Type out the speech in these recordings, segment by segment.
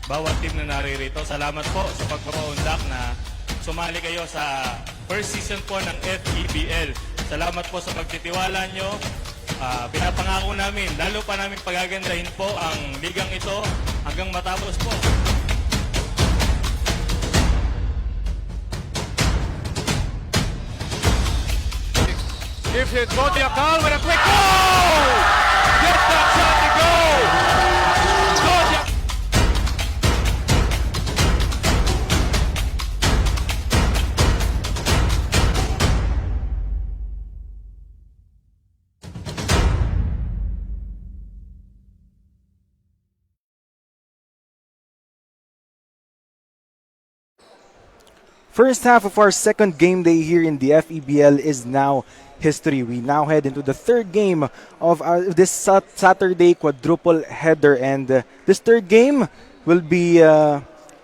bawat team na naririto. Salamat po sa pagpapaundak na sumali kayo sa first season po ng FEBL. Salamat po sa pagtitiwala nyo. Pinapangako namin, lalo pa namin pagagandahin po ang ligang ito hanggang matapos po. Gives it Zodiacal with a quick goal! Gets that shot to go! Zodiac. First half of our second game day here in the FEBL is now history. We now head into the third game of this Saturday quadruple header, and this third game will be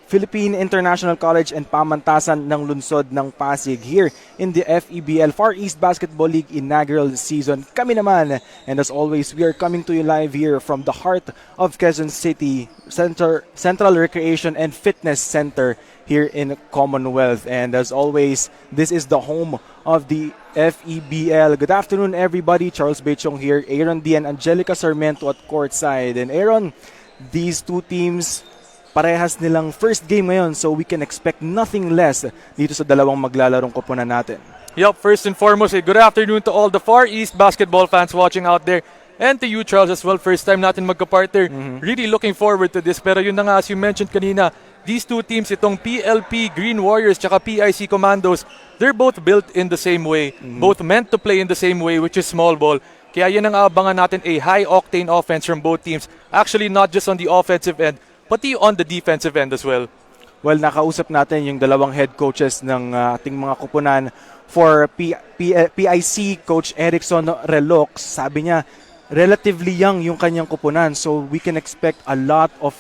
Philippine International College and Pamantasan ng Lungsod ng Pasig here in the FEBL Far East Basketball League inaugural season. Kami naman, and as always, we are coming to you live here from the heart of Quezon City Central Recreation and Fitness Center here in Commonwealth. And as always, this is the home of the FEBL. Good afternoon, everybody. Charles Bechong here. Aaron D and Angelica Sarmiento at courtside. And Aaron, these two teams, parehas nilang first game ngayon, so we can expect nothing less dito sa dalawang maglalarong koponan natin. Yup, first and foremost, good afternoon to all the Far East basketball fans watching out there. And to you, Charles, as well. First time natin magka-partner. Really looking forward to this. Pero yun na nga, as you mentioned kanina, these two teams, itong PLP Green Warriors tsaka PIC Commandos, they're both built in the same way. Both meant to play in the same way, which is small ball. Kaya yan ang abangan natin, a high-octane offense from both teams. Actually, not just on the offensive end, pati on the defensive end as well. Well, nakausap natin yung dalawang head coaches ng ating mga kupunan for PIC, Coach Erickson Relox. Sabi niya, relatively young yung kanyang kupunan, so we can expect a lot of,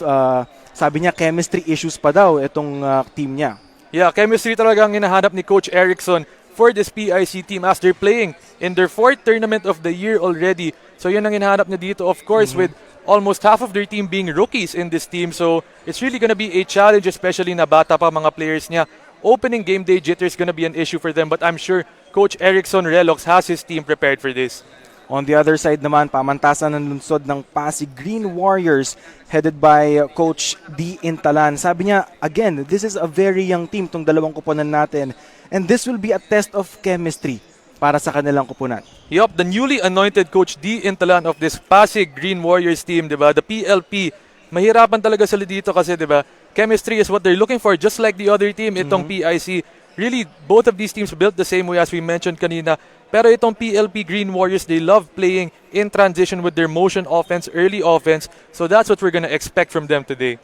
sabi niya, chemistry issues pa daw itong team niya. Yeah, chemistry talaga ang hinahanap ni Coach Erickson for this PIC team as they're playing in their fourth tournament of the year already. So yun ang hinahanap niya dito, of course, with almost half of their team being rookies in this team. So it's really gonna be a challenge, especially na bata pa mga players niya. Opening game day jitter is gonna be an issue for them, but I'm sure Coach Erickson Relox has his team prepared for this. On the other side naman, Pamantasan ng Lungsod ng Pasig Green Warriors headed by Coach D. Intalan. Sabi niya, again, this is a very young team, tong dalawang kupunan natin, and this will be a test of chemistry para sa kanilang kupunan. Yup, the newly anointed Coach D. Intalan of this Pasig Green Warriors team, diba? The PLP, mahirapan talaga sila dito kasi, diba? Chemistry is what they're looking for, just like the other team, itong PIC. Really, both of these teams built the same way as we mentioned kanina. Pero itong PLP Green Warriors, they love playing in transition with their motion offense, early offense. So that's what we're gonna expect from them today.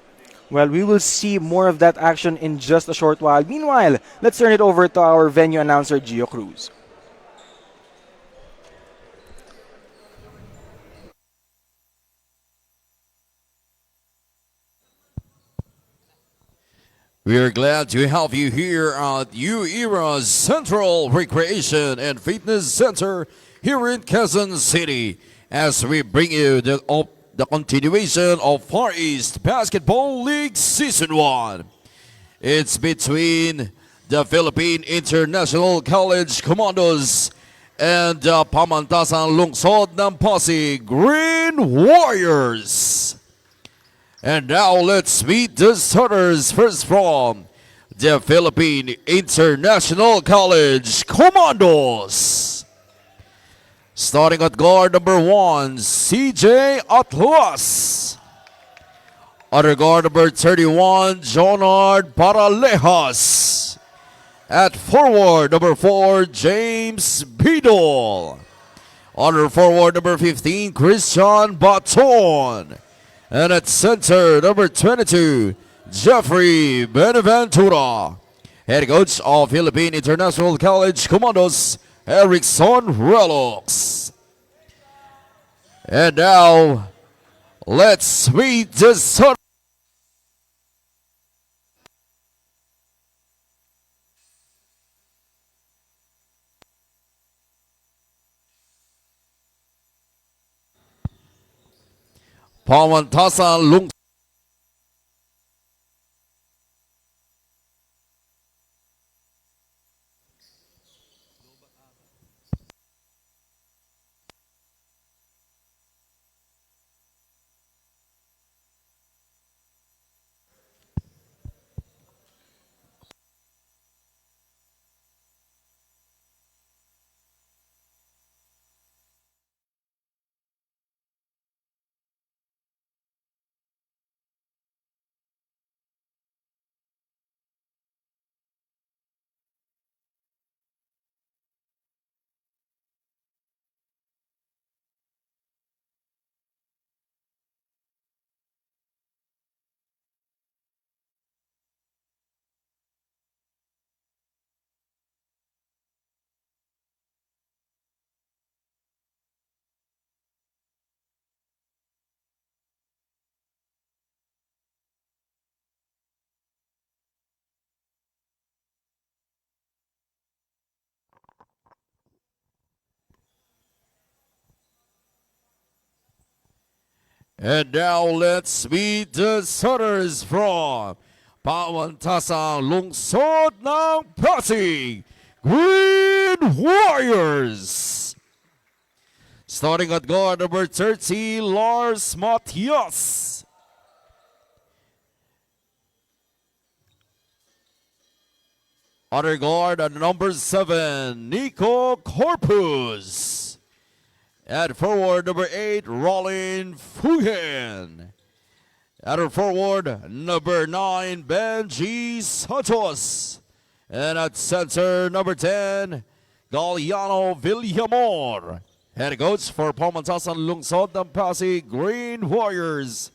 Well, we will see more of that action in just a short while. Meanwhile, let's turn it over to our venue announcer, Gio Cruz. We are glad to have you here at U-Era's Central Recreation and Fitness Center here in Quezon City as we bring you the continuation of Far East Basketball League Season 1. It's between the Philippine International College Commandos and the Pamantasan Lungsod ng Pasig Green Warriors. And now let's meet the starters first from the Philippine International College Commandos. Starting at guard number 1, CJ Atlas. Other guard number 31, Jonard Paralejas. At forward number 4, James Bidol. Other forward number 15, Christian Baton. And at center, number 22, Jeffrey Benaventura. Head coach of Philippine International College Commandos, Erickson Relox. And now, let's meet the start. Pamantasan Lungsod. And now let's meet the starters from Pamantasan Lungsod ng Pasig Green Warriors. Starting at guard number 30, Lars Matias. Other guard at number 7, Nico Corpus. At forward number 8, Rollin Fuhen. At forward number 9, Benji Santos. And at center number 10, Galiano Villamor. Head coach for Pamantasan Lungsod ng Pasig Green Warriors,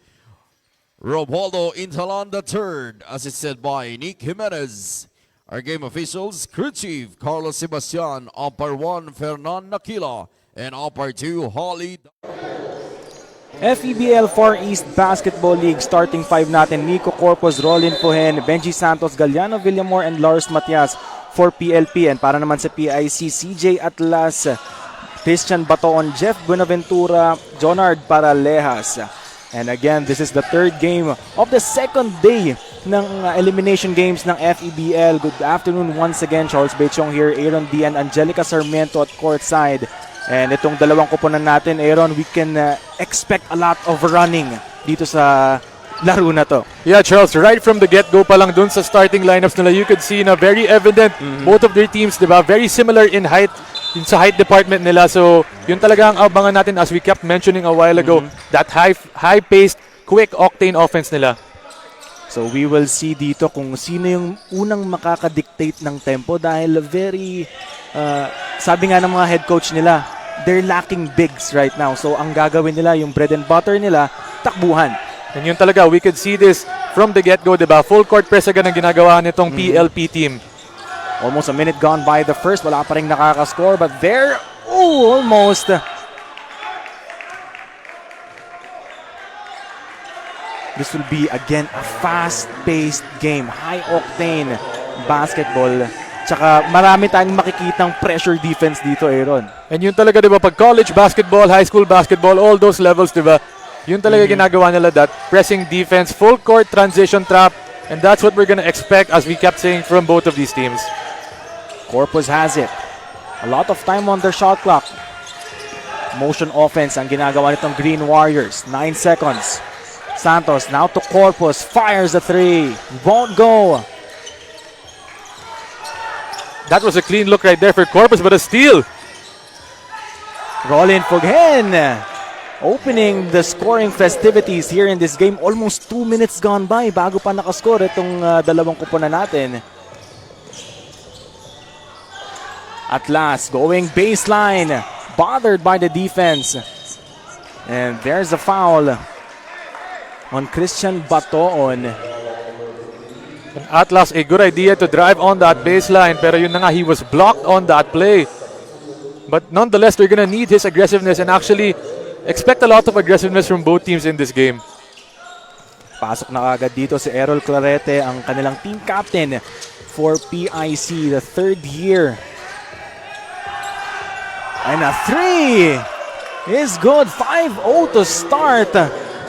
Robaldo Intalan III, assisted by Nick Jimenez. Our game officials, crew chief Carlos Sebastian, umpire 1 Fernan Nakila, and umpire 2 Holly. FEBL Far East Basketball League starting 5 natin: Nico Corpus, Rolin Fuhen, Benji Santos, Galiano Villamor, and Lars Matias for PLP. And para naman sa PIC, CJ Atlas, Christian Batoon, Jeff Buenaventura, Jonard Paralejas. And again, this is the third game of the second day ng elimination games ng FEBL. Good afternoon once again. Charles Bechong here, Aaron D. and Angelica Sarmiento at courtside. And itong dalawang kuponan natin, Aaron, we can expect a lot of running dito sa laro na to. Yeah, Charles, right from the get-go pa lang dun sa starting lineups nila, you could see na very evident both of their teams, diba? Very similar in height, sa height department nila. So, yun talaga ang abangan natin as we kept mentioning a while ago, that high-paced, quick octane offense nila. So, we will see dito kung sino yung unang makakadictate ng tempo dahil very, sabi nga ng mga head coach nila, they're lacking bigs right now. So, ang gagawin nila, yung bread and butter nila, takbuhan. And yun talaga, we could see this from the get-go, diba? Full court press agad ang ginagawa nitong PLP team. Almost a minute gone by the first. Wala pa rin nakakascore. But there, almost. This will be, again, a fast-paced game. High-octane basketball. Tsaka marami tayong makikitang pressure defense dito, Aaron. And yun talaga, diba? Pag college basketball, high school basketball, all those levels, diba? Yun talaga ginagawa nila, that pressing defense, full court transition trap. And that's what we're gonna expect, as we kept saying, from both of these teams. Corpus has it. A lot of time on their shot clock. Motion offense ang ginagawa nitong Green Warriors. 9 seconds. Santos now to Corpus. Fires the 3. Won't go. That was a clean look right there for Corpus, but a steal. Rolin Fuhen opening the scoring festivities here in this game. Almost 2 minutes gone by bago pa nakascore itong dalawang kuponan natin. Atlas going baseline, bothered by the defense. And there's a foul on Christian Batoon. And Atlas, a good idea to drive on that baseline, pero yun na nga, he was blocked on that play. But nonetheless, they're gonna need his aggressiveness and actually expect a lot of aggressiveness from both teams in this game. Pasok na agad dito si Errol Clarete, ang kanilang team captain for PIC, the third year. And a 3 is good. 5-0 to start.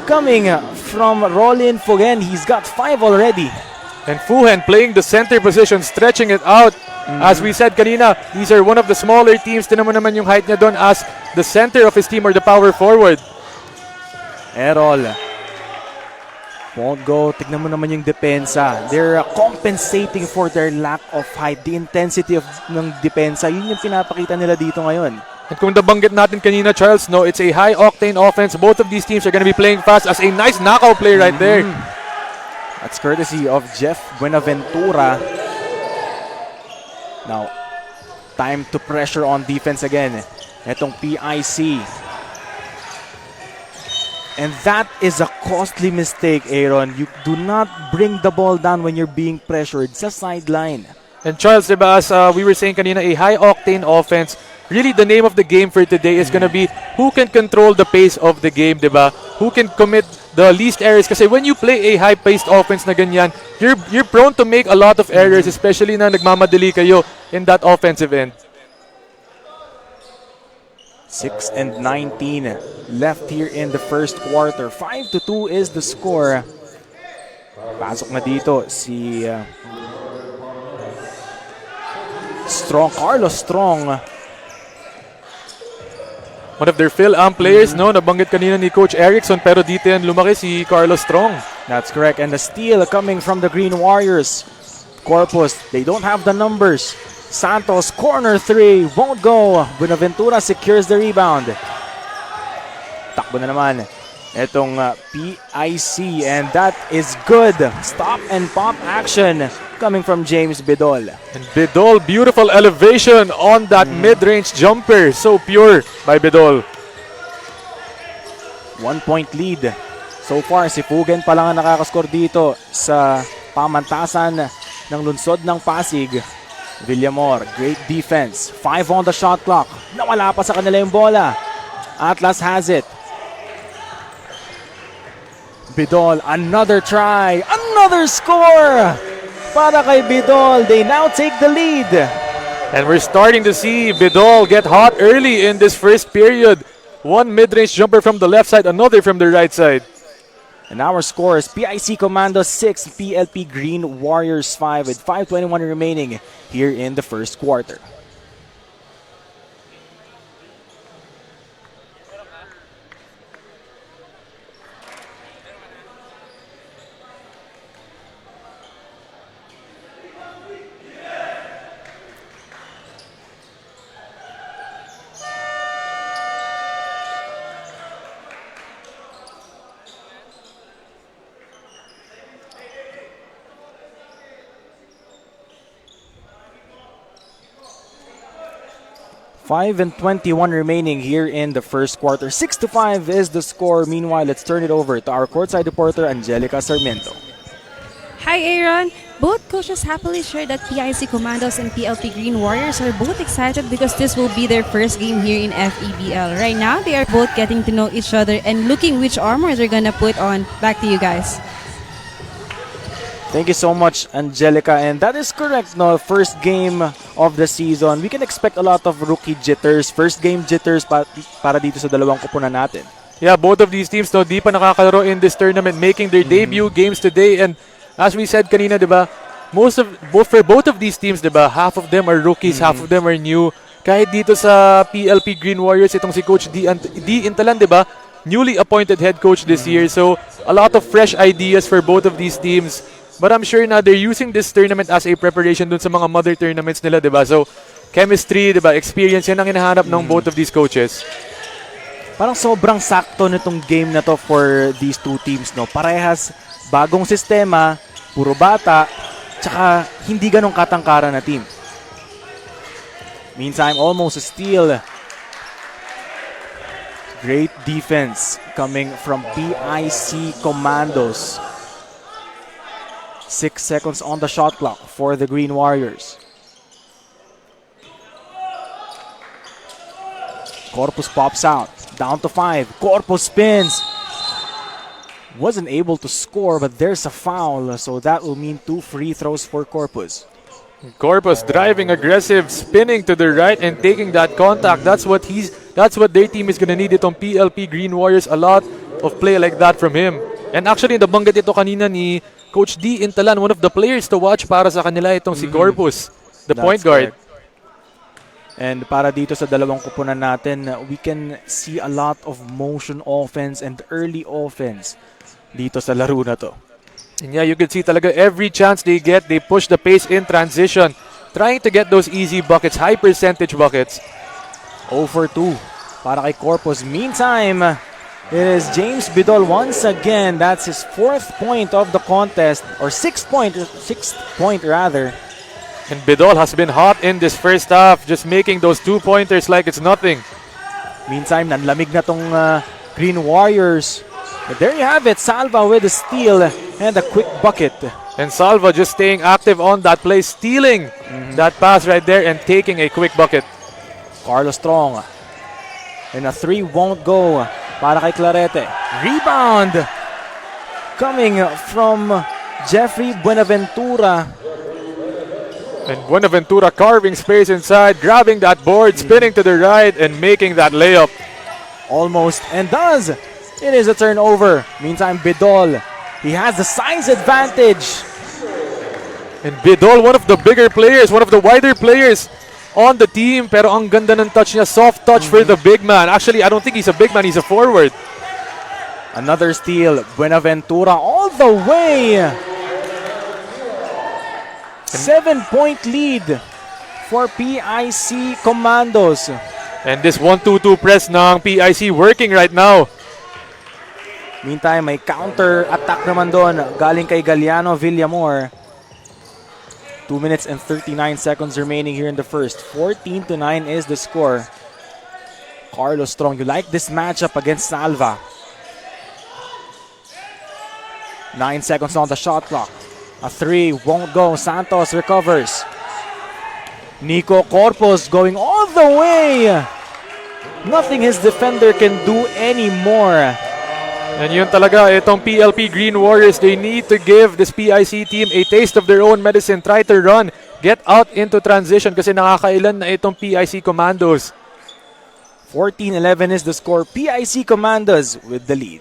Coming from Rolin Fuhen. He's got 5 already. And Fuhen playing the center position, stretching it out. As we said kanina, these are one of the smaller teams. Tinan mo naman yung height niya doon as the center of his team or the power forward. Errol won't go. Tignan mo naman yung depensa. They're compensating for their lack of height. The intensity of ng depensa, yun yung pinapakita nila dito ngayon. And kung nabanggit natin kanina, Charles, no, it's a high-octane offense. Both of these teams are going to be playing fast as a nice knockout play right there. That's courtesy of Jeff Buenaventura. Now, time to pressure on defense again. Etong PIC. And that is a costly mistake, Aaron. You do not bring the ball down when you're being pressured sa sideline. And Charles, diba, as we were saying kanina, a high-octane offense, really the name of the game for today is gonna be who can control the pace of the game, diba? Who can commit the least errors. Kasi when you play a high-paced offense na ganyan, you're prone to make a lot of errors, especially na nagmamadali kayo in that offensive end. 6 and 19 left here in the first quarter. 5-2 is the score. Pasok na dito si Strong, Carlos Strong. One of their Phil-Am players, no? Nabanggit kanina ni Coach Erickson, pero dito yan lumaki si Carlos Strong. That's correct. And the steal coming from the Green Warriors. Corpus, they don't have the numbers. Santos, corner 3, won't go. Buenaventura secures the rebound. Takbo na naman itong PIC, and that is good. Stop and pop action coming from James Bidol. And Bidol, beautiful elevation on that mid-range jumper. So pure by Bidol. 1 point lead. So far, si Fugen pa lang ang nakakascore dito sa pamantasan ng lungsod ng Pasig. Villamor, great defense. 5 on the shot clock. Nawala pa sa kanila yung bola. Atlas has it. Bidol, another try. Another score para kay Bidol. They now take the lead. And we're starting to see Bidol get hot early in this first period. One mid-range jumper from the left side, another from the right side. And our scores, PIC Commandos 6, PLP Green Warriors 5 with 5:21 remaining here in the first quarter. Five and 21 remaining here in the first quarter. 6-5 is the score. Meanwhile, let's turn it over to our courtside reporter, Angelica Sarmiento. Hi, Aaron. Both coaches happily shared that PIC Commandos and PLP Green Warriors are both excited because this will be their first game here in FEBL. Right now, they are both getting to know each other and looking which armor they're gonna put on. Back to you guys. Thank you so much, Angelica. And that is correct, no? First game of the season. We can expect a lot of rookie jitters. First game jitters para dito sa dalawang kupunan natin. Yeah, both of these teams, no, di pa nakakalaro in this tournament, making their debut games today. And as we said kanina, di ba, for both of these teams, di ba, half of them are rookies, half of them are new. Kahit dito sa PLP Green Warriors, itong si Coach D Intalan, di ba, newly appointed head coach this year. So, a lot of fresh ideas for both of these teams. But I'm sure na they're using this tournament as a preparation dun sa mga mother tournaments nila, di ba? So, chemistry, di ba, experience, yan ang hinahanap ng both of these coaches. Parang sobrang sakto nitong game na to for these two teams, no? Parehas bagong sistema, puro bata, tsaka hindi ganong katangkaran na team. Meantime, almost a steal. Great defense coming from PIC Commandos. 6 seconds on the shot clock for the Green Warriors. Corpus pops out. Down to 5. Corpus spins. Wasn't able to score, but there's a foul. So that will mean 2 free throws for Corpus. Corpus driving aggressive, spinning to the right and taking that contact. That's what their team is gonna need itong PLP Green Warriors. A lot of play like that from him. And actually, nabanggit ito kanina ni Coach D Intalan, one of the players to watch para sa kanila itong si Corpus, the point guard. Correct. And para dito sa dalawang kupunan natin, we can see a lot of motion offense and early offense dito sa laro na to. And yeah, you can see talaga every chance they get, they push the pace in transition, trying to get those easy buckets, high percentage buckets. 0 for 2 para kay Corpus. Meantime, it is James Bidol once again. That's his 4th point of the contest, or 6th point rather. And Bidol has been hot in this first half, just making those 2-pointers like it's nothing. Meantime, nanlamig na tong Green Warriors. But there you have it, Salva with a steal and a quick bucket. And Salva just staying active on that play, stealing that pass right there and taking a quick bucket. Carlos Strong. And a 3 won't go para kay Clarete. Rebound coming from Jeffrey Buenaventura. And Buenaventura carving space inside, grabbing that board, spinning to the right, and making that layup. Almost and does. It is a turnover. Meantime, Bidol, he has the size advantage. And Bidol, one of the bigger players, one of the wider players on the team. Pero ang ganda ng touch niya, soft touch for the big man. Actually, I don't think he's a big man, he's a forward. Another steal. Buenaventura all the way. 7-point lead for PIC Commandos. And this 1-2-2 press ng PIC working right now. Meantime, may counter attack naman doon galing kay Galiano Villamor. 2 minutes and 39 seconds remaining here in the first. 14-9 is the score. Carlos Strong, you like this matchup against Salva. 9 seconds on the shot clock. A 3 won't go. Santos recovers. Nico Corpus going all the way. Nothing his defender can do anymore. And yun talaga, itong PLP Green Warriors, they need to give this PIC team a taste of their own medicine. Try to run, get out into transition kasi nakakailan na itong PIC Commandos. 14-11 is the score. PIC Commandos with the lead.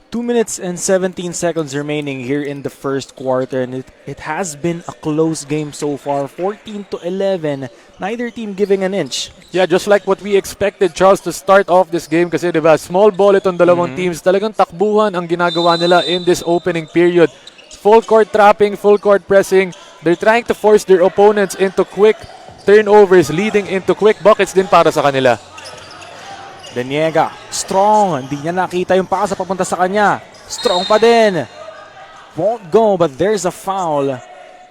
2 minutes and 17 seconds remaining here in the first quarter, and it has been a close game so far. 14-11, neither team giving an inch. Yeah, just like what we expected, Charles, to start off this game kasi diba, small ball itong dalawang teams. Talagang takbuhan ang ginagawa nila in this opening period. Full court trapping, full court pressing. They're trying to force their opponents into quick turnovers, leading into quick buckets din para sa kanila. Deniega, strong. Hindi niya nakita yung pasa papunta sa kanya. Strong pa din. Won't go, but there's a foul.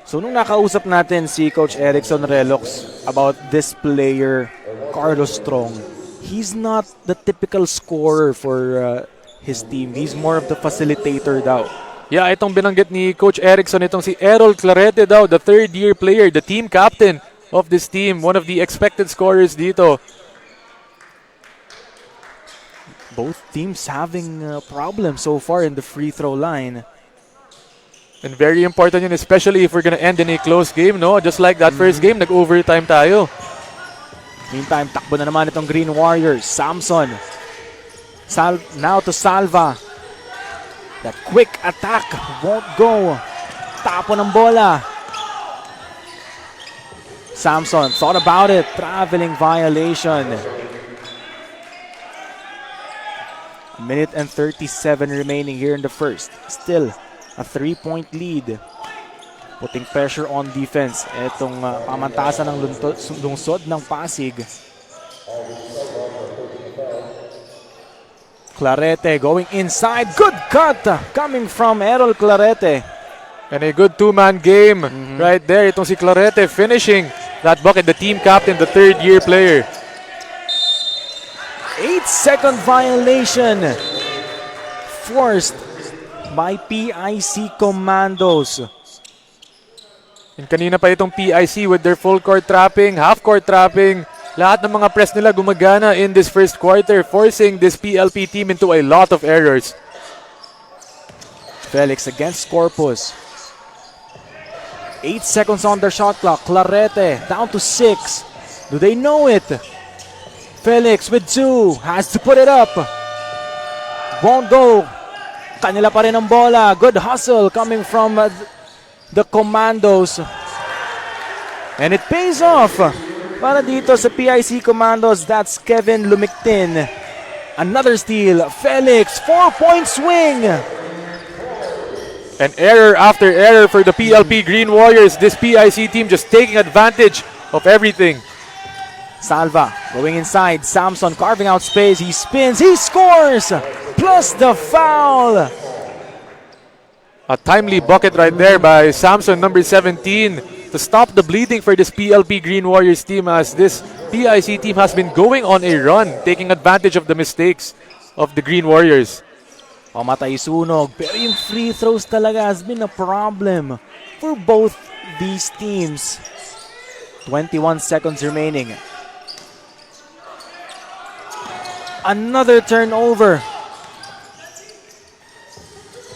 So nung nakausap natin si Coach Erickson Relox about this player, Carlos Strong, he's not the typical scorer for his team. He's more of the facilitator daw. Yeah, itong binanggit ni Coach Erickson, itong si Errol Clarete daw, the third-year player, the team captain of this team, one of the expected scorers dito. Both teams having problems so far in the free throw line. And very important yun, especially if we're gonna end in a close game, no? Just like that first game, nag-overtime tayo. Meantime, takbo na naman itong Green Warriors. Samson. Now to Salva. That quick attack won't go. Tapo ng bola. Samson thought about it. Traveling violation. A minute and 37 remaining here in the first. Still a 3-point lead. Putting pressure on defense. Itong pamantasan ng lungsod ng Pasig. Clarete going inside. Good cut coming from Errol Clarete. And a good two-man game right there. Itong si Clarete finishing that bucket, the team captain, the third-year player. 8-second violation forced by PIC Commandos. And kanina pa itong PIC with their full court trapping, half court trapping. Lahat ng mga press nila gumagana in this first quarter, forcing this PLP team into a lot of errors. Felix against Corpus. 8 seconds on their shot clock. Clarete down to 6. Do they know it? Felix with 2. Has to put it up. Won't go. Kanila pa rin ang bola. Good hustle coming from the Commandos. And it pays off. Para dito sa PIC Commandos, that's Kevin Lumictin. Another steal. Felix, 4-point swing. And error after error for the PLP Green Warriors. This PIC team just taking advantage of everything. Salva going inside. Samson carving out space. He spins. He scores. Plus the foul. A timely bucket right there by Samson, number 17, to stop the bleeding for this PLP Green Warriors team, as this PIC team has been going on a run, taking advantage of the mistakes of the Green Warriors. Pamatay sunog. Pero yung free throws talaga has been a problem for both these teams. 21 seconds remaining. Another turnover.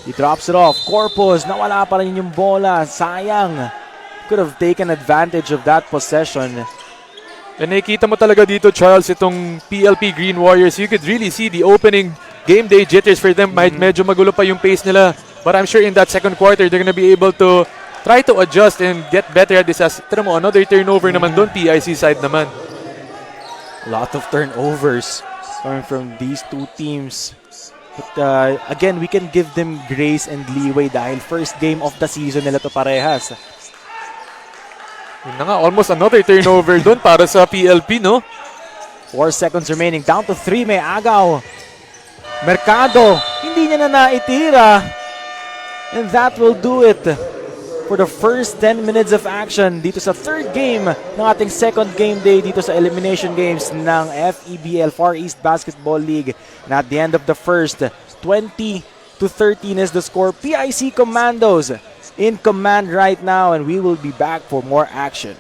He drops it off. Corpus, nawala pa rin yung bola. Sayang. Could have taken advantage of that possession. And nakikita mo talaga dito, Charles, itong PLP Green Warriors. You could really see the opening game day jitters for them. Medyo magulo pa yung pace nila. But I'm sure in that second quarter, they're gonna be able to try to adjust and get better at this. Tira mo, another turnover naman doon, PIC side naman. A lot of turnovers coming from these two teams. But again, we can give them grace and leeway dahil first game of the season nila to parehas. Yun na nga, almost another turnover doon para sa PLP, no? 4 seconds remaining. Down to 3. May agaw. Mercado. Hindi niya na naitira. And that will do it for the first 10 minutes of action dito sa third game ng ating second game day dito sa elimination games ng FEBL Far East Basketball League. And at the end of the first, 20-13 is the score. PIC Commandos in command right now, and we will be back for more action.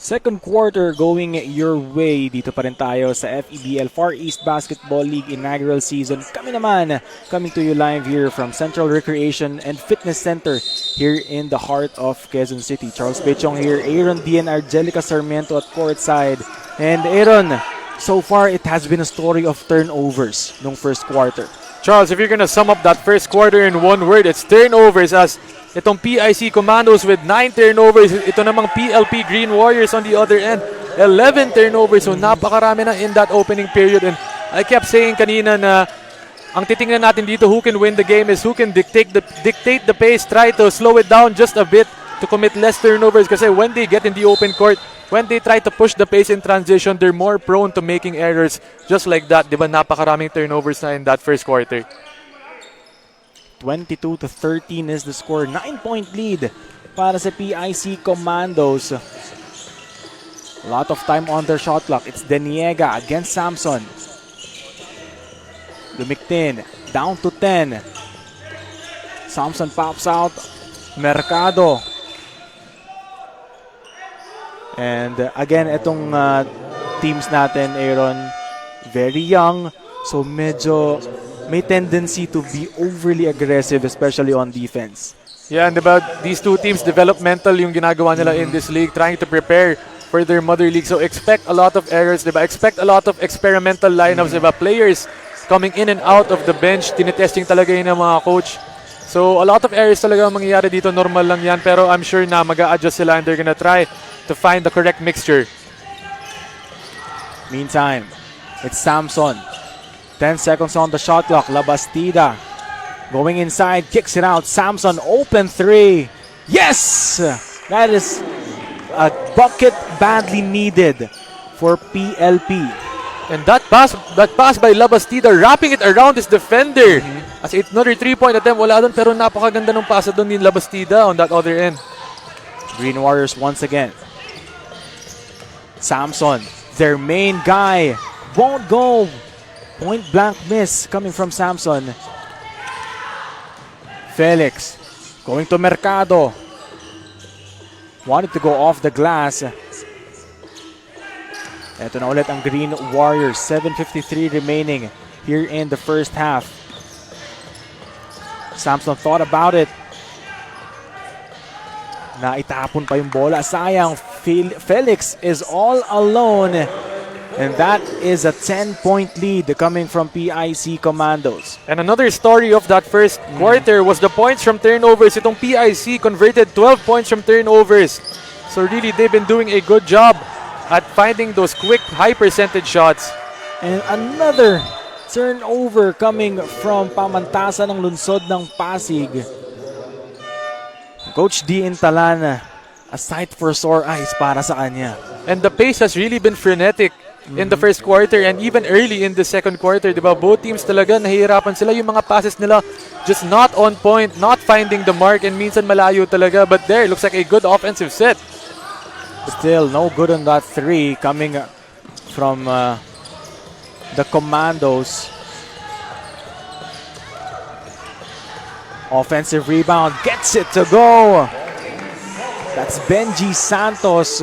Second quarter going your way. Dito pa rin tayo sa FEBL Far East Basketball League inaugural season. Kami naman, coming to you live here from Central Recreation and Fitness Center here in the heart of Quezon City. Charles Pechong here, Aaron D and Angelica Sarmiento at courtside. And Aaron, so far it has been a story of turnovers nung first quarter. Charles, if you're gonna sum up that first quarter in one word, it's turnovers, as itong PIC Commandos with 9 turnovers. Ito namang PLP Green Warriors on the other end, 11 turnovers. So napakarami na in that opening period. And I kept saying kanina na ang titingnan natin dito, who can win the game is who can dictate the pace, try to slow it down just a bit to commit less turnovers. Kasi when they get in the open court, when they try to push the pace in transition, they're more prone to making errors just like that. Diba, napakaraming turnovers na in that first quarter. 22-13 is the score. 9-point lead para sa PIC Commandos. A lot of time on their shot clock. It's Deniega against Samson. Lumiktin. Down to 10. Samson pops out. Mercado. And again, itong teams natin, Aaron, very young. So medyo may tendency to be overly aggressive, especially on defense. Yeah, and about these two teams, developmental yung ginagawa nila in this league, trying to prepare for their mother league. So expect a lot of errors, diba? Expect a lot of experimental lineups, diba? Players coming in and out of the bench, tinetesting talaga yun ng mga coach. So a lot of errors talaga mangyayari dito, normal lang yan. Pero I'm sure na mag-a-adjust sila and they're gonna try to find the correct mixture. Meantime, it's Samson. 10 seconds on the shot clock. Labastida going inside, kicks it out. Samson, open three. Yes! That is a bucket badly needed for PLP. And that pass by Labastida, wrapping it around his defender. As another 3-point attempt, wala doon, pero napakaganda ng pasa doon ni Labastida on that other end. Green Warriors once again. Samson Their main guy won't go. Point blank miss coming from Samson. Felix going to Mercado. Wanted to go off the glass. Ito na ulit ang Green Warriors. 7:53 remaining here in the first half. Samson thought about it. Na itapon pa yung bola. Sayang, Felix is all alone. And that is a 10-point lead coming from PIC Commandos. And another story of that first quarter was the points from turnovers. Itong PIC converted 12 points from turnovers. So really, they've been doing a good job at finding those quick, high percentage shots. And another turnover coming from pamantasan ng lungsod ng Pasig. Coach D. Intalan, a sight for sore eyes para sa kanya. And the pace has really been frenetic in the first quarter and even early in the second quarter, diba? Both teams talaga nahihirapan sila. Yung mga passes nila just not on point, not finding the mark, and minsan malayo talaga. But there, looks like a good offensive set. Still no good on that three coming from the Commandos. Offensive rebound, gets it to go. That's Benji Santos.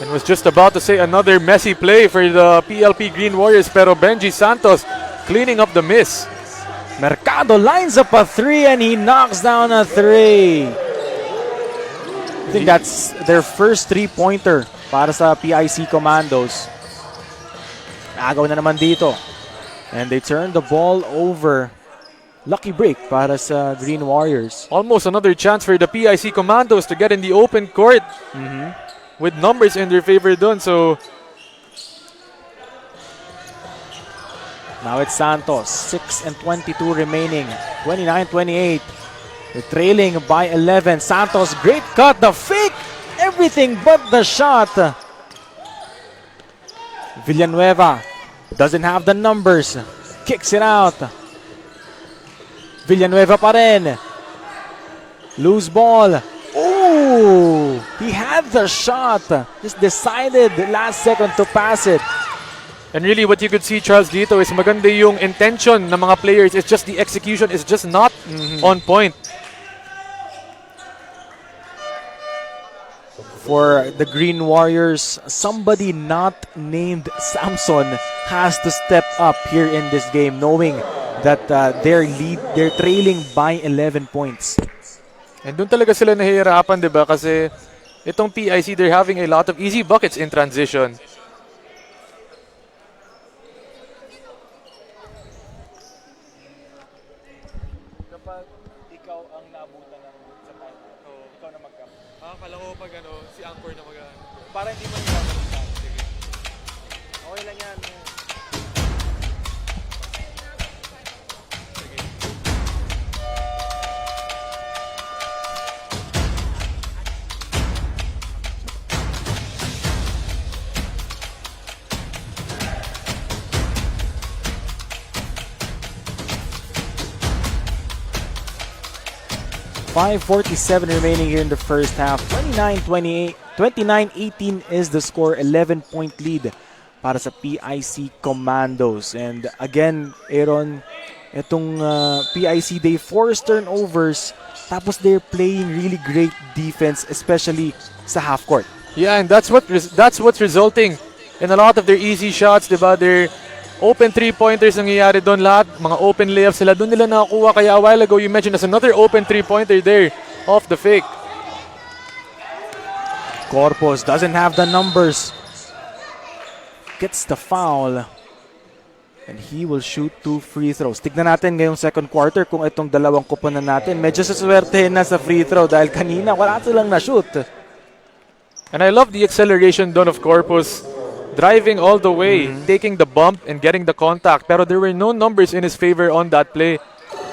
And was just about to say another messy play for the PLP Green Warriors, pero Benji Santos cleaning up the miss. Mercado lines up a three and he knocks down a three. I think that's their first three-pointer para sa PIC Commandos. Agaw na naman dito. And they turn the ball over. Lucky break para sa Green Warriors. Almost another chance for the PIC Commandos to get in the open court with numbers in their favor dun. So now it's Santos. 6 and 22 remaining. 29-28. They're trailing by 11. Santos, great cut. The fake. Everything but the shot. Villanueva doesn't have the numbers. Kicks it out. Villanueva pa rin. Loose ball. Ooh! He had the shot. Just decided last second to pass it. and really what you could see, Charles, dito is maganda yung intention ng mga players. It's just the execution is just not on point. For the Green Warriors, somebody not named Samson has to step up here in this game, knowing that they're trailing by 11 points. And doon talaga sila nahihirapan, di ba? Kasi itong PIC, they're having a lot of easy buckets in transition. Kapag ikaw ang nabutan ng sa time, ikaw na mag-cap. Kala ko pag si Anchor na Para hindi mo nilalaman. Sige. Okay lang yan. 5:47 remaining here in the first half. 29-18 is the score. 11-point lead para sa PIC Commandos. And again, Aaron, itong PIC, they force turnovers. Tapos they're playing really great defense, especially sa half court. Yeah, and that's what's resulting in a lot of their easy shots, diba? Their open three-pointers nangyayari doon lahat. Mga open layups sila. Doon nila nakakuha. Kaya a while ago, you mentioned there's another open three-pointer there off the fake. Corpus doesn't have the numbers. Gets the foul. And he will shoot 2 free throws. Tignan natin ngayong second quarter kung itong dalawang kuponan natin. Medyo saswertehin na sa free throw dahil kanina wala silang na-shoot. And I love the acceleration doon of Corpus. Driving all the way, taking the bump and getting the contact. Pero there were no numbers in his favor on that play.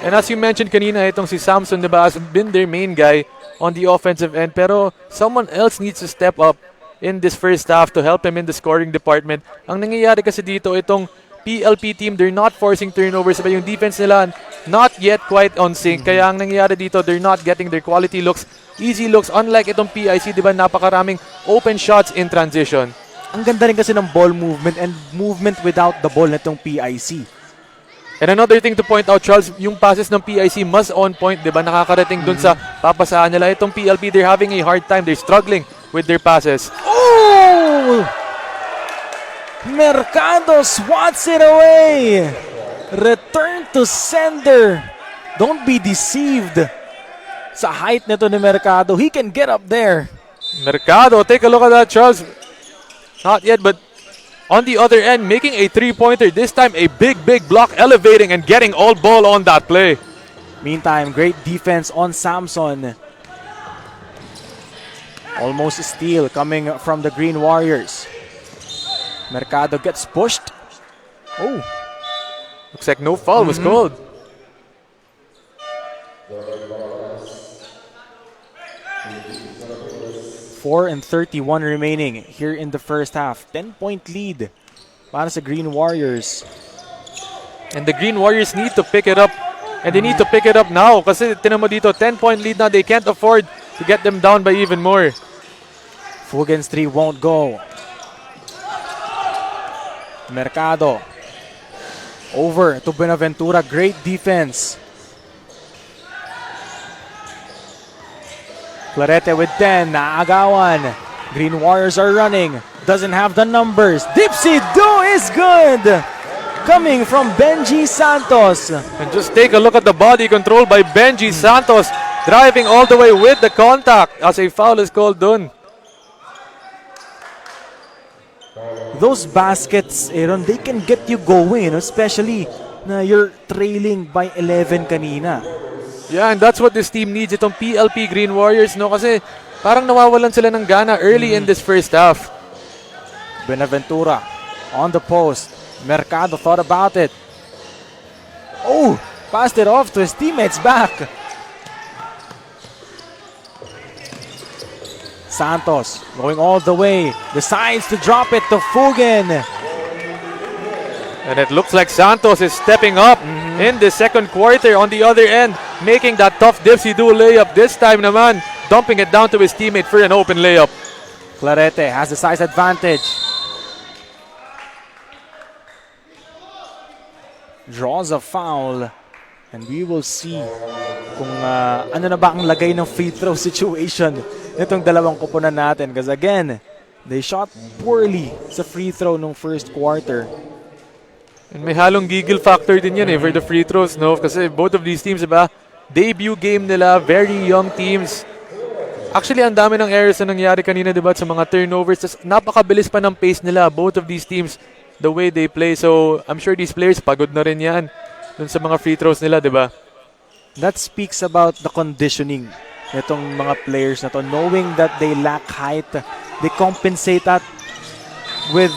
And as you mentioned kanina, itong si Samson, diba, has been their main guy on the offensive end. Pero someone else needs to step up in this first half to help him in the scoring department. Ang nangyayari kasi dito, itong PLP team, they're not forcing turnovers. Diba, yung defense nila, not yet quite on sync. Kaya ang nangyayari dito, they're not getting their quality looks, easy looks. Unlike itong PIC, diba, napakaraming open shots in transition. ang ganda rin kasi ng ball movement and movement without the ball nitong PIC. And another thing to point out, Charles, yung passes ng PIC mas on point, di ba? Nakakarating dun sa papasahan nila. Itong PLP, they're having a hard time. They're struggling with their passes. Oh! Mercado swats it away. Return to sender. Don't be deceived. Sa height nito ni Mercado, he can get up there. Mercado, take a look at that, Charles. Not yet, but on the other end, making a three-pointer. This time, a big block, elevating and getting all ball on that play. Meantime, great defense on Samson. Almost a steal coming from the Green Warriors. Mercado gets pushed. Oh, Looks like no foul was called. Four and 31 remaining here in the first half. 10-point lead para sa Green Warriors. And the Green Warriors need to pick it up. And they need to pick it up now. Kasi tinan mo dito, 10-point lead na. They can't afford to get them down by even more. Fugen's three won't go. Mercado. Over to Buenaventura. Great defense. Clarete with 10. Naagawan. Green Warriors are running. Doesn't have the numbers. Dipsy Do is good. Coming from Benji Santos. And just take a look at the body control by Benji Santos. Driving all the way with the contact as a foul is called dun. Those baskets, Aaron, they can get you going, especially na you're trailing by 11 kanina. Yeah, and that's what this team needs. Itong PLP Green Warriors, no? Kasi parang nawawalan sila ng gana early in this first half. Buenaventura on the post. Mercado thought about it. Oh, passed it off to his teammates back. Santos going all the way. Decides to drop it to Fugen. And it looks like Santos is stepping up in the second quarter on the other end, making that tough dipsy-do layup. This time naman, dumping it down to his teammate for an open layup. Clarete has the size advantage. Draws a foul. And we will see kung ano na ba ang lagay ng free throw situation nitong dalawang koponan natin. Because again, they shot poorly sa free throw nung first quarter. And may halong giggle factor din yan for the free throws, no? Kasi both of these teams, diba, debut game nila, very young teams. Actually, ang dami ng errors na nangyari kanina, diba, sa mga turnovers. Tas napakabilis pa ng pace nila, both of these teams, the way they play. So, I'm sure these players, pagod na rin yan dun sa mga free throws nila, diba? That speaks about the conditioning nitong mga players na to. Knowing that they lack height, they compensate that with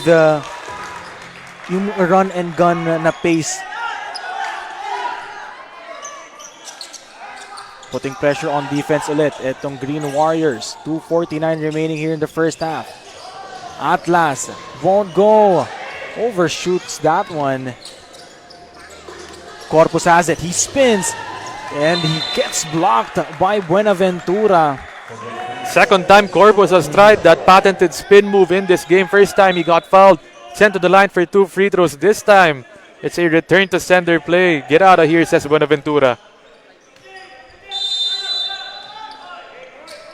yung run and gun na pace. Putting pressure on defense ulit. Itong Green Warriors. 2:49 remaining here in the first half. Atlas won't go. Overshoots that one. Corpus has it. He spins. And he gets blocked by Buenaventura. Second time Corpus has tried that patented spin move in this game. First time he got fouled. Sent to the line for 2 free throws. This time, it's a return to sender play. Get out of here, says Buenaventura.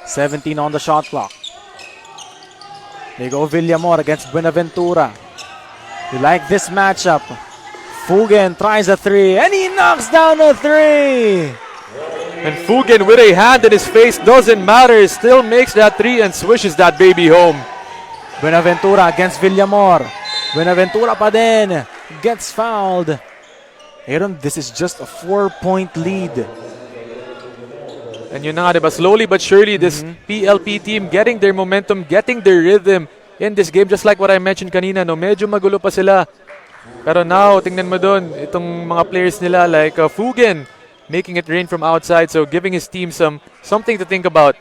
17 on the shot clock. They go Villamor against Buenaventura. You like this matchup. Fugen tries a three, and he knocks down a three. And Fugen with a hand in his face, doesn't matter. Still makes that three and swishes that baby home. Buenaventura against Villamor. Buenaventura pa din. Gets fouled. Aaron, this is just a 4-point lead. And yun na nga, diba? Slowly but surely, this PLP team getting their momentum, getting their rhythm in this game. Just like what I mentioned kanina, no? Medyo magulo pa sila. Pero now, tingnan mo dun, itong mga players nila like Fugen, making it rain from outside. So giving his team something to think about.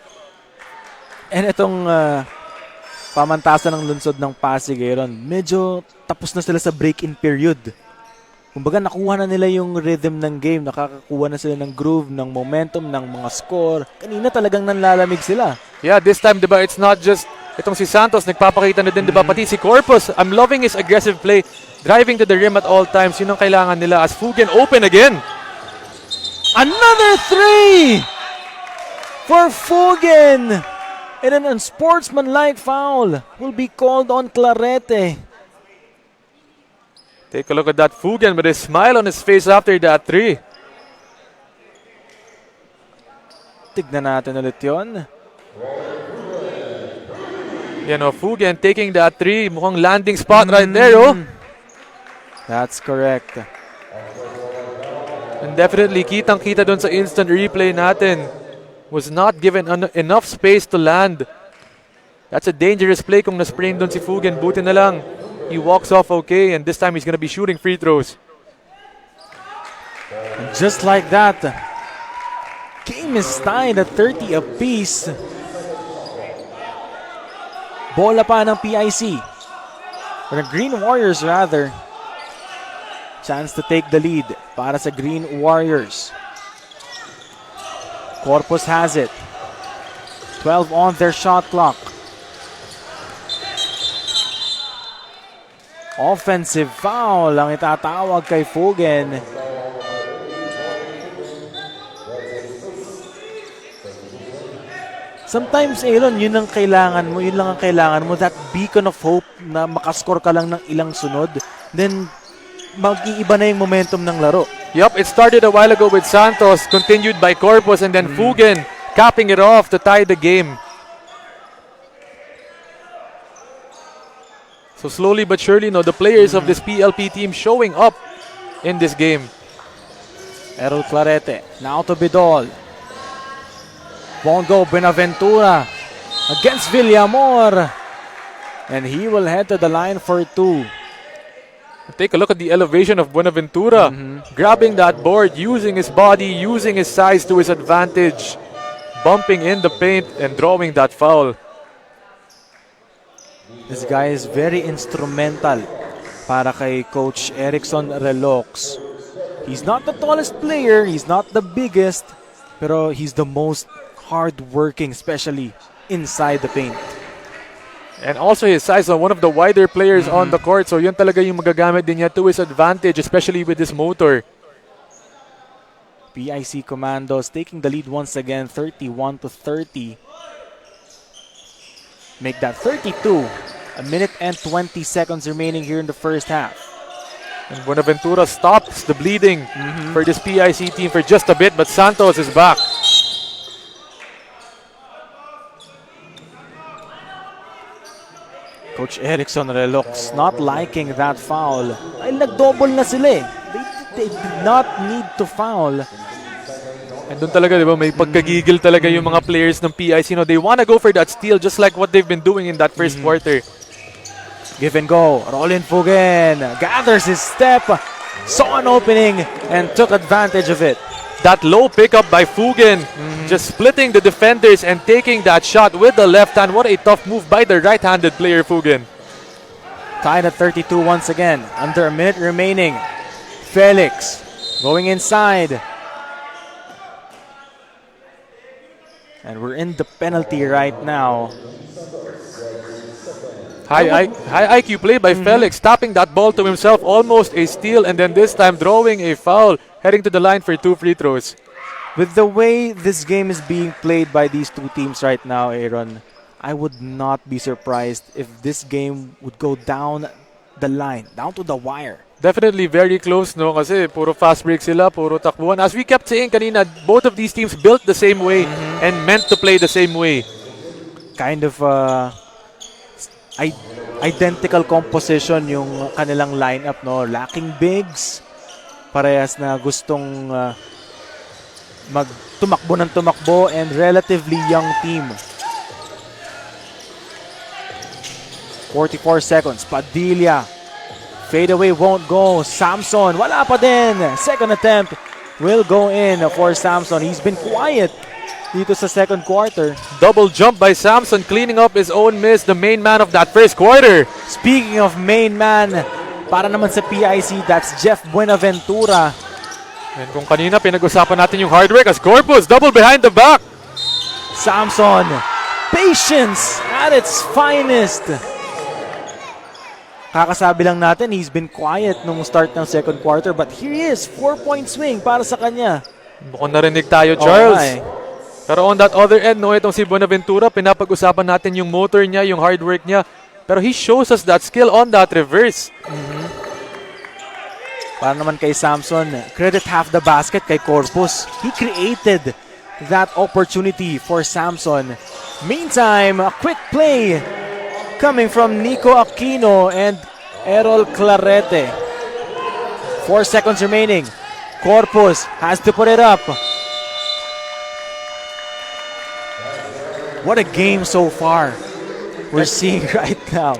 And itong pamantasan ng lunsod ng Pasig, Aaron, medyo tapos na sila sa break-in period. Kumbaga nakuha na nila yung rhythm ng game, nakakakuha na sila ng groove, ng momentum, ng mga score. Kanina talagang nanlalamig sila. Yeah, this time, diba, it's not just Itong si Santos, nagpapakita na din, di ba? Pati si Corpus, I'm loving his aggressive play. Driving to the rim at all times. Yun ang kailangan nila as Fugen open again. Another three for Fugen. And an unsportsmanlike foul will be called on Clarete. Take a look at that Fugen with a smile on his face after that three. Tignan natin ulit yun. Yan o, Fugen taking that three. Mukhang landing spot right there, oh. That's correct. And definitely, kitang-kita dun sa instant replay natin. Was not given enough space to land. That's a dangerous play kung na-sprain dun si Fugen. Buti na lang. He walks off okay, and this time he's gonna be shooting free throws. And just like that, game is tied at 30 apiece. Bola pa ng PIC. Or the Green Warriors rather. Chance to take the lead para sa Green Warriors. Corpus has it. 12 on their shot clock. Offensive foul ang itatawag kay Fugen. Sometimes, Aaron, yun ang kailangan mo. Yun lang ang kailangan mo. That beacon of hope na makascore ka lang ng ilang sunod. Then, mag-iiba na yung momentum ng laro. Yup, it started a while ago with Santos, continued by Corpus, and then Fugen capping it off to tie the game. So slowly but surely, no, the players of this PLP team showing up in this game. Errol Clarete, now to Bidol. Won't go Benaventura against Villamor. And he will head to the line for two. Take a look at the elevation of Buenaventura. Grabbing that board, using his body, using his size to his advantage. Bumping in the paint and drawing that foul. This guy is very instrumental para kay Coach Erickson Relox. He's not the tallest player, he's not the biggest, pero he's the most hard-working, especially inside the paint. And also his size on one of the wider players on the court. So yun talaga yung magagamit din niya to his advantage, especially with this motor. PIC Commandos taking the lead once again, 31-30. Make that 32. A minute and 20 seconds remaining here in the first half. And Buenaventura stops the bleeding for this PIC team for just a bit, but Santos is back. Coach Erickson Relox not liking that foul. Ay, nag-double na sila eh. They did not need to foul. And doon talaga, di ba, may pagkagigil talaga yung mga players ng PIC. No? They wanna go for that steal just like what they've been doing in that first quarter. Give and go. Rolin Fugen gathers his step, saw an opening, and took advantage of it. That low pickup by Fugen, just splitting the defenders and taking that shot with the left hand. What a tough move by the right-handed player, Fugen. Tied at 32 once again. Under a minute remaining. Felix going inside. And we're in the penalty right now. High IQ play by Felix, tapping that ball to himself, almost a steal, and then this time drawing a foul, heading to the line for 2 free throws. With the way this game is being played by these two teams right now, Aaron, I would not be surprised if this game would go down the line, down to the wire. Definitely very close, no? Kasi puro fast break sila, puro takbuhan. As we kept saying kanina, both of these teams built the same way and meant to play the same way. Kind of identical composition yung kanilang lineup, no? Lacking bigs, parehas na gustong magtumakbo ng tumakbo, and relatively young team. 44 seconds. Padilla. Fade away won't go. Samson, wala pa din. Second attempt will go in for Samson. He's been quiet dito sa second quarter. Double jump by Samson, cleaning up his own miss, the main man of that first quarter. Speaking of main man, para naman sa PIC, that's Jeff Buenaventura. And kung kanina pinag-usapan natin yung hard work as Corpus, double behind the back. Samson Patience at its finest. Kakasabi lang natin, he's been quiet nung start ng second quarter, but here he is, 4-point swing para sa kanya. Mukhang narinig tayo, Charles. Okay. Pero on that other end, no, itong si Buenaventura, pinapag-usapan natin yung motor niya, yung hard work niya. Pero he shows us that skill on that reverse. Para naman kay Samson, credit half the basket kay Corpus. He created that opportunity for Samson. Meantime, a quick play coming from Nico Aquino and Errol Clarete. 4 seconds remaining. Corpus has to put it up. What a game so far we're seeing right now.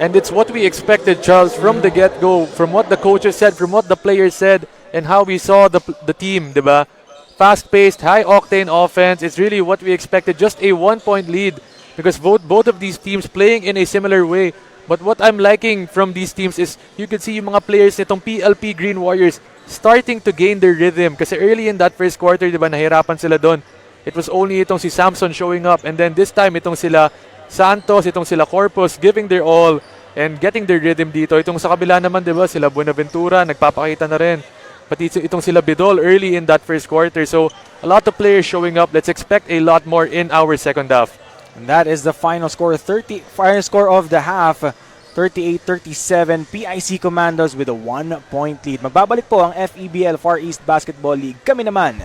And it's what we expected, Charles, from the get-go, from what the coaches said, from what the players said, and how we saw the team, diba? Fast-paced, high-octane offense. It's really what we expected, just a 1-point lead because both of these teams playing in a similar way. But what I'm liking from these teams is you can see yung mga players nitong PLP Green Warriors starting to gain their rhythm kasi early in that first quarter, diba, nahirapan sila doon. It was only itong si Samson showing up, and then this time itong sila Santos, itong sila Corpus giving their all and getting their rhythm dito. Itong sa kabila naman, diba, sila Buenaventura, nagpapakita na rin. Pati itong sila Bidol early in that first quarter. So, a lot of players showing up. Let's expect a lot more in our second half. And that is the final score, final score of the half. 38-37, PIC Commandos with a 1-point lead. Magbabalik po ang FEBL Far East Basketball League. Kami naman.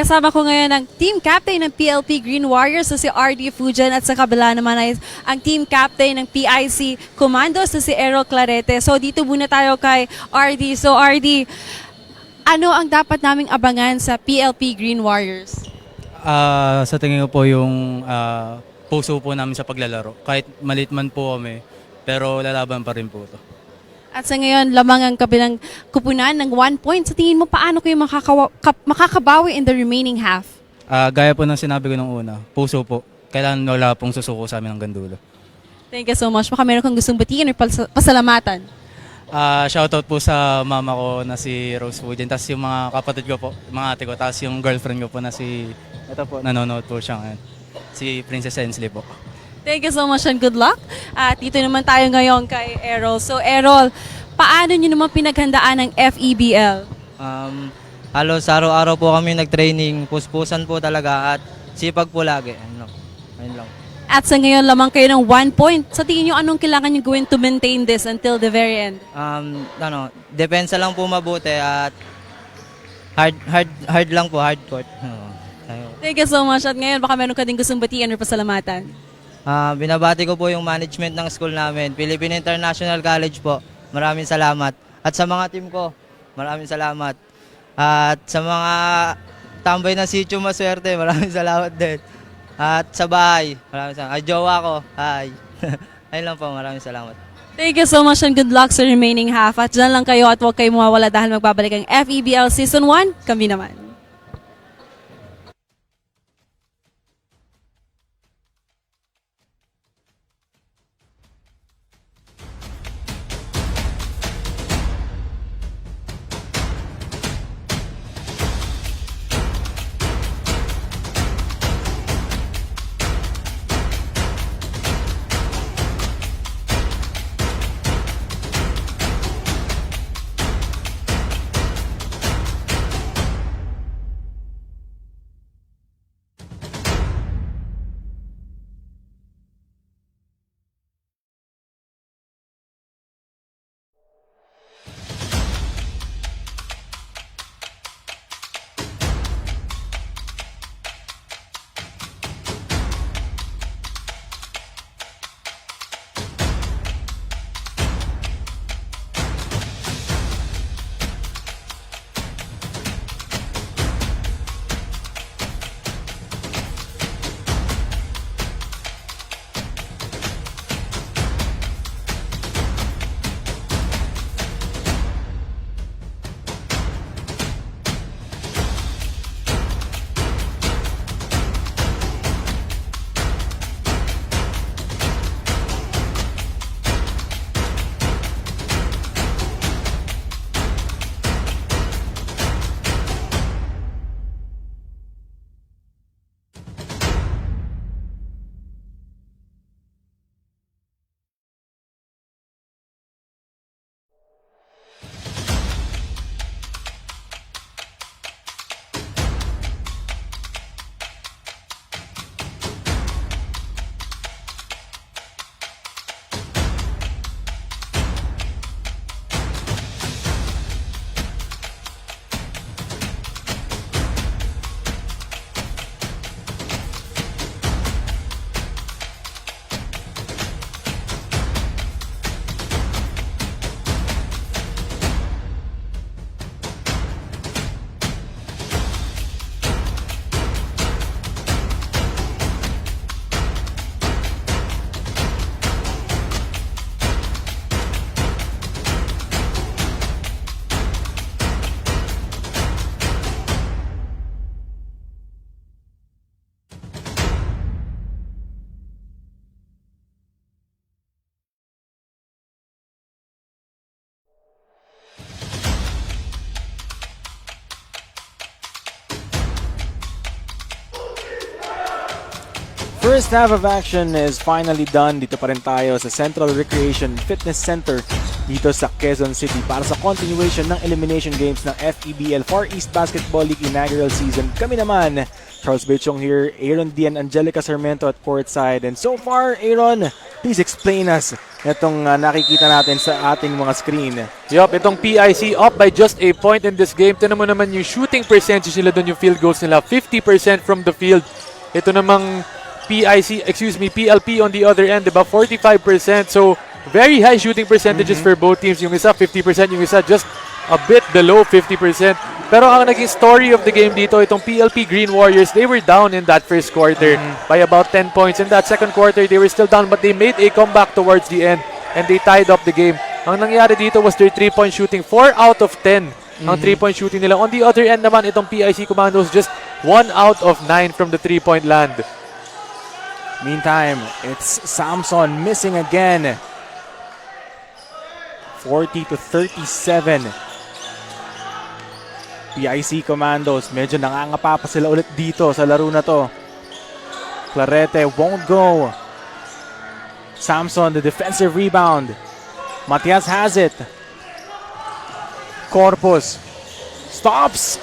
kasama ko ngayon ang team captain ng PLP Green Warriors na si RD Fujan at sa kabila naman ay ang team captain ng PIC Commandos na si Errol Clarete. So dito muna tayo kay RD. So RD, ano ang dapat naming abangan sa PLP Green Warriors? Sa tingin ko po yung puso po namin sa paglalaro. Kahit malit man po kami, pero lalaban pa rin po ito. At sa ngayon, lamang ang kabilang kupunan ng 1 point. Sa tingin mo, paano kayo makakabawi in the remaining half? Gaya po ng sinabi ko nung una, puso po. Kailangan wala pong susuko sa amin ng gandulo. Thank you so much. Baka meron kang gustong batiin or pasalamatan. Shoutout po sa mama ko na si Rose Woodin, tapos yung mga kapatid ko po, mga ate ko, tapos yung girlfriend ko po na ito po, nanonood po siya ngayon. Si Princess Ensley po. Thank you so much and good luck. At dito naman tayo ngayon kay Errol. So Errol, paano nyo naman pinaghandaan ng FEBL? Halos araw-araw po kami nag-training, puspusan po talaga at sipag po lagi. Ayun lang. At sa ngayon lamang kayo ng 1 point. Sa tingin nyo, anong kailangan nyo gawin to maintain this until the very end? Depensa lang po mabuti at hard lang po, hard court. Thank you so much. At ngayon, baka meron ka din gustong batiin or pasalamatan. Binabati ko po yung management ng school namin, Philippine International College po. Maraming salamat. At sa mga team ko, maraming salamat. At sa mga tambay ng sitio maswerte, maraming salamat din. At sa bahay, maraming salamat. At jowa ko, hi. Ayun lang po, maraming salamat. Thank you so much and good luck sa remaining half. At dyan lang kayo at huwag kayo mawawala dahil magbabalik ang FEBL Season 1. Kami naman. First half of action is finally done. Dito pa rin tayo sa Central Recreation Fitness Center dito sa Quezon City para sa continuation ng elimination games ng FEBL Far East Basketball League inaugural season. Kami naman, Charles Bechong here, Aaron D and Angelica Sarmiento at courtside. And so far, Aaron, Please explain us itong nakikita natin sa ating mga screen. Yup, itong PIC up by just a point in this game. Tinan mo naman yung shooting percentage nila doon, yung field goals nila. 50% from the field. Ito namang PLP on the other end, diba? 45%. So, very high shooting percentages for both teams. Yung isa 50%, yung isa just a bit below 50%. Pero ang naging story of the game dito, itong PLP Green Warriors, they were down in that first quarter by about 10 points. In that second quarter, they were still down, but they made a comeback towards the end and they tied up the game. Ang nangyari dito was their 3-point shooting. 4 out of 10 ang 3-point shooting nila. On the other end naman, itong PIC Commandos just 1 out of 9 from the 3-point land. Meantime, it's Samson missing again. 40-37. PIC Commandos, medyo nangangapa pa sila ulit dito sa laro na to. Clarete won't go. Samson, the defensive rebound. Matias has it. Corpus stops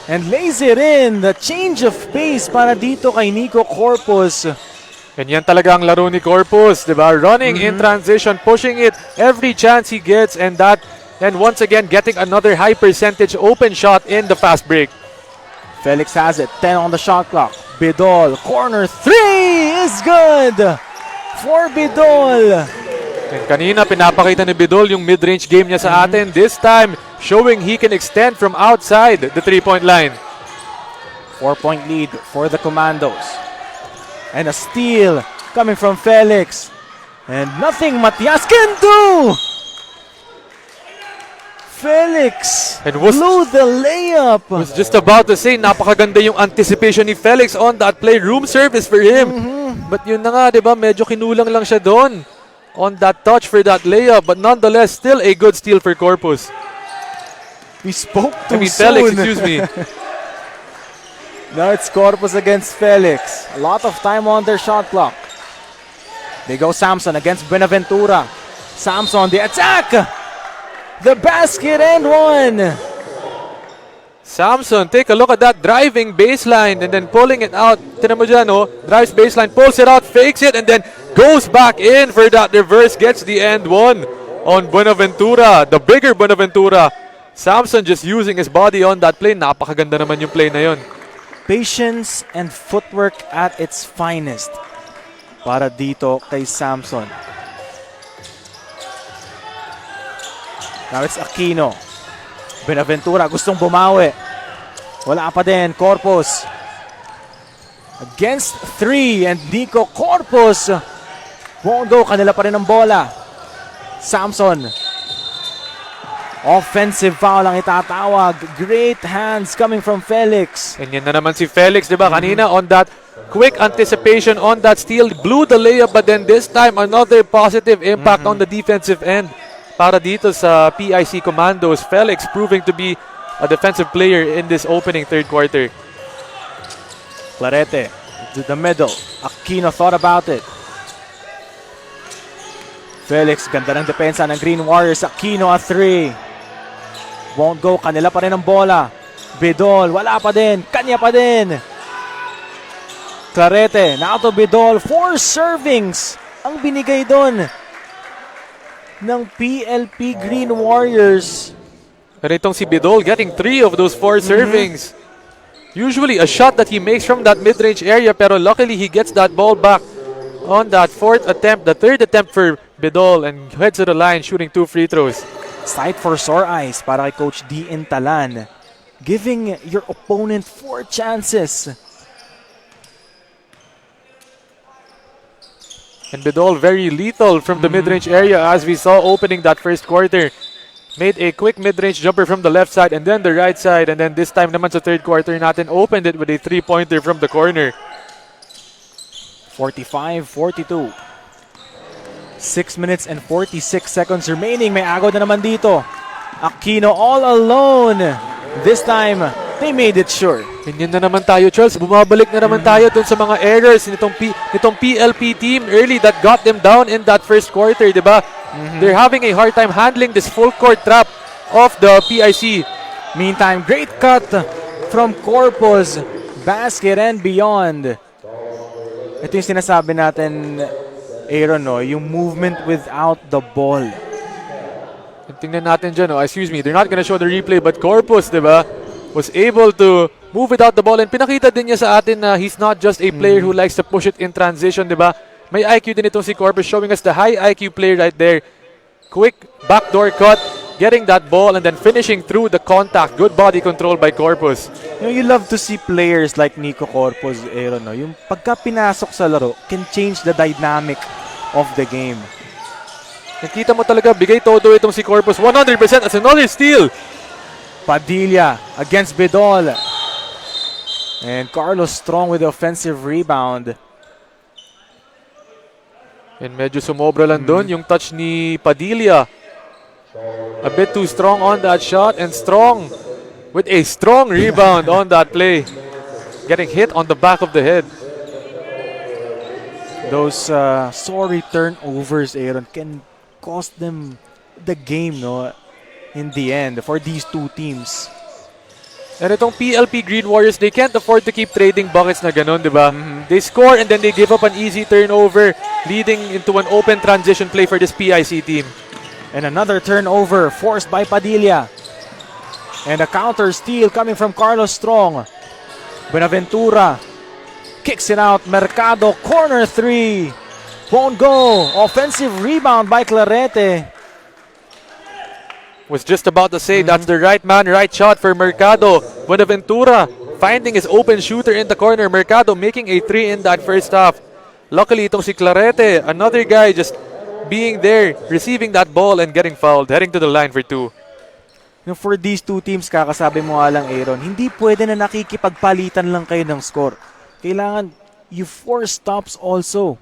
and lays it in. The change of pace para dito kay Nico Corpus. And yan talaga ang laro ni Corpus, diba? Running in transition, pushing it every chance he gets, and once again getting another high percentage open shot in the fast break. Felix has it. 10 on the shot clock. Bidol, corner 3 is good for Bidol. And kanina pinapakita ni Bidol yung mid-range game niya sa atin. This time, showing he can extend from outside the 3-point line. 4-point lead for the Commandos. And a steal coming from Felix. And nothing Matias can do. Felix blew the layup. Was just about to say, napakaganda yung anticipation ni Felix on that play. Room service for him. But yun na nga, diba? Medyo kinulang lang siya doon on that touch for that layup. But nonetheless, still a good steal for Corpus. We spoke too soon. Felix, excuse me. Now it's Corpus against Felix. A lot of time on their shot clock. They go Samson against Buenaventura. Samson, the attack! The basket and one! Samson, take a look at that driving baseline and then pulling it out. Tinan mo dyan, oh. Drives baseline, pulls it out, fakes it, and then goes back in for that reverse. Gets the end one on Buenaventura, the bigger Buenaventura. Samson just using his body on that play. Napakaganda naman yung play na yun. Patience and footwork at its finest para dito kay Samson. Now it's Aquino. Buenaventura gustong bumawi. Wala pa din. Corpus against 3 and Nico Corpus won't go. Kanila pa rin ang bola. Samson. Offensive foul ang itatawag. Great hands coming from Felix. And yan na naman si Felix, di ba? Kanina on that quick anticipation on that steal, blew the layup, but then this time another positive impact on the defensive end. Para dito sa PIC Commandos, Felix proving to be a defensive player in this opening third quarter. Clarete to the middle. Aquino thought about it. Felix, ganda ng depensa ng Green Warriors. Aquino at 3. Won't go. Kanila pa rin ang bola. Bidol, wala pa din. Kanya pa din. Clarete, now to Bidol. 4 servings ang binigay doon ng PLP Green Warriors. Pero itong si Bidol getting 3 of those 4 servings. Usually a shot that he makes from that mid-range area, pero luckily he gets that ball back on that 4th attempt, the 3rd attempt for Bidol, and heads to the line shooting 2 free throws. Sight for sore eyes para kay Coach D. Intalan. Giving your opponent 4 chances. And Bidol very lethal from the mid-range area as we saw opening that first quarter. Made a quick mid-range jumper from the left side and then the right side, and then this time naman sa third quarter natin opened it with a 3-pointer from the corner. 45-42. 6 minutes and 46 seconds remaining. May agaw na naman dito. Aquino all alone. This time, they made it sure. Ganyan na naman tayo, Charles. Bumabalik na naman tayo dun sa mga errors nitong PLP team early that got them down in that first quarter, di ba? They're having a hard time handling this full court trap of the PIC. Meantime, great cut from Corpus. Basket and beyond. Ito yung sinasabi natin, Aaron, no, yung movement without the ball. And tingnan natin dyan, excuse me, they're not gonna show the replay, but Corpus, diba, was able to move without the ball. And pinakita din niya sa atin na he's not just a player who likes to push it in transition, diba? May IQ din itong si Corpus, showing us the high IQ player right there. Quick backdoor cut, getting that ball, and then finishing through the contact. Good body control by Corpus. You love to see players like Nico Corpus, Aaron, no? Yung pagka pinasok sa laro, can change the dynamic of the game. Nakita mo talaga, bigay todo itong si Corpus. 100% as another steal. Padilla against Bidol. And Carlos Strong with the offensive rebound. And medyo sumobra lang doon yung touch ni Padilla. A bit too strong on that shot, and Strong with a strong rebound on that play. Getting hit on the back of the head. Those sorry turnovers, Aaron, can cost them the game, no? In the end, for these two teams. And itong PLP Green Warriors, they can't afford to keep trading buckets na ganun, di ba? They score and then they give up an easy turnover, leading into an open transition play for this PIC team. And another turnover forced by Padilla. And a counter steal coming from Carlos Strong. Buenaventura kicks it out. Mercado, corner three. Won't go. Offensive rebound by Clarete. Was just about to say that's the right man, right shot for Mercado. Buenaventura finding his open shooter in the corner. Mercado making a 3 in that first half. Luckily, itong si Clarete, another guy just being there, receiving that ball and getting fouled, heading to the line for 2. For these two teams, kakasabi mo nga lang, Aaron, hindi pwede na nakikipagpalitan lang kayo ng score. Kailangan you force stops also.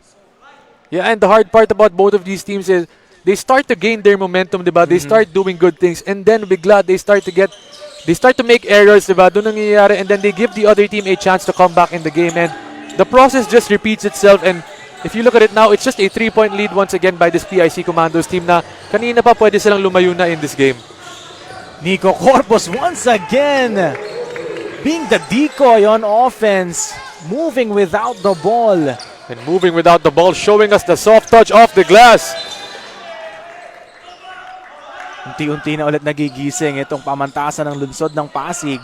Yeah, and the hard part about both of these teams is they start to gain their momentum, diba? They start doing good things, and then bigla they start to make errors, diba? Doon nangyayari, and then they give the other team a chance to come back in the game, and the process just repeats itself. And if you look at it now, it's just a 3-point lead once again by this PIC Commandos team na kanina pa pwede silang lumayo na in this game. Nico Corpus once again being the decoy on offense, moving without the ball. And moving without the ball, showing us the soft touch off the glass. Unti-unti na ulit nagigising itong pamantasan ng lungsod ng Pasig.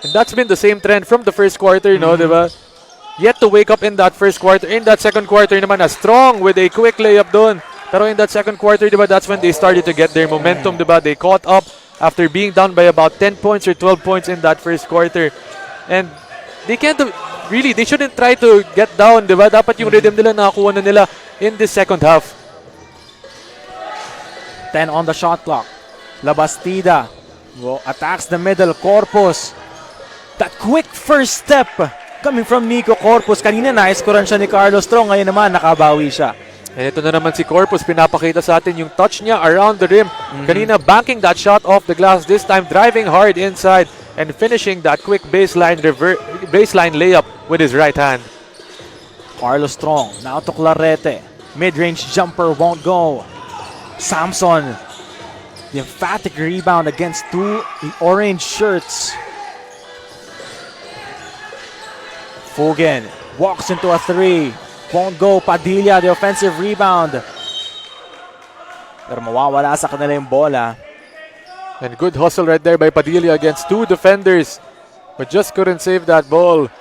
And that's been the same trend from the first quarter, no, diba? Yet to wake up in that first quarter. In that second quarter naman, Strong with a quick layup doon. Pero in that second quarter, diba, that's when they started to get their momentum, diba? They caught up after being down by about 10 points or 12 points in that first quarter. And they can't really, they shouldn't try to get down, diba? Dapat yung rhythm nila nakakuha na nila in this second half. 10 on the shot clock. Labastida attacks the middle. Corpus. That quick first step coming from Nico Corpus. Kanina na-scorean siya ni Carlos Strong. Ngayon naman nakabawi siya. And ito na naman si Corpus. Pinapakita sa atin yung touch niya around the rim. Kanina banking that shot off the glass. This time driving hard inside and finishing that quick baseline layup with his right hand. Carlos Strong now to Clarete. Mid-range jumper won't go. Samson, the emphatic rebound against two orange shirts. Fugen walks into a three. Won't go. Padilla, the offensive rebound. Pero mawawala sa kanila yung bola. And good hustle right there by Padilla against two defenders. But just couldn't save that ball.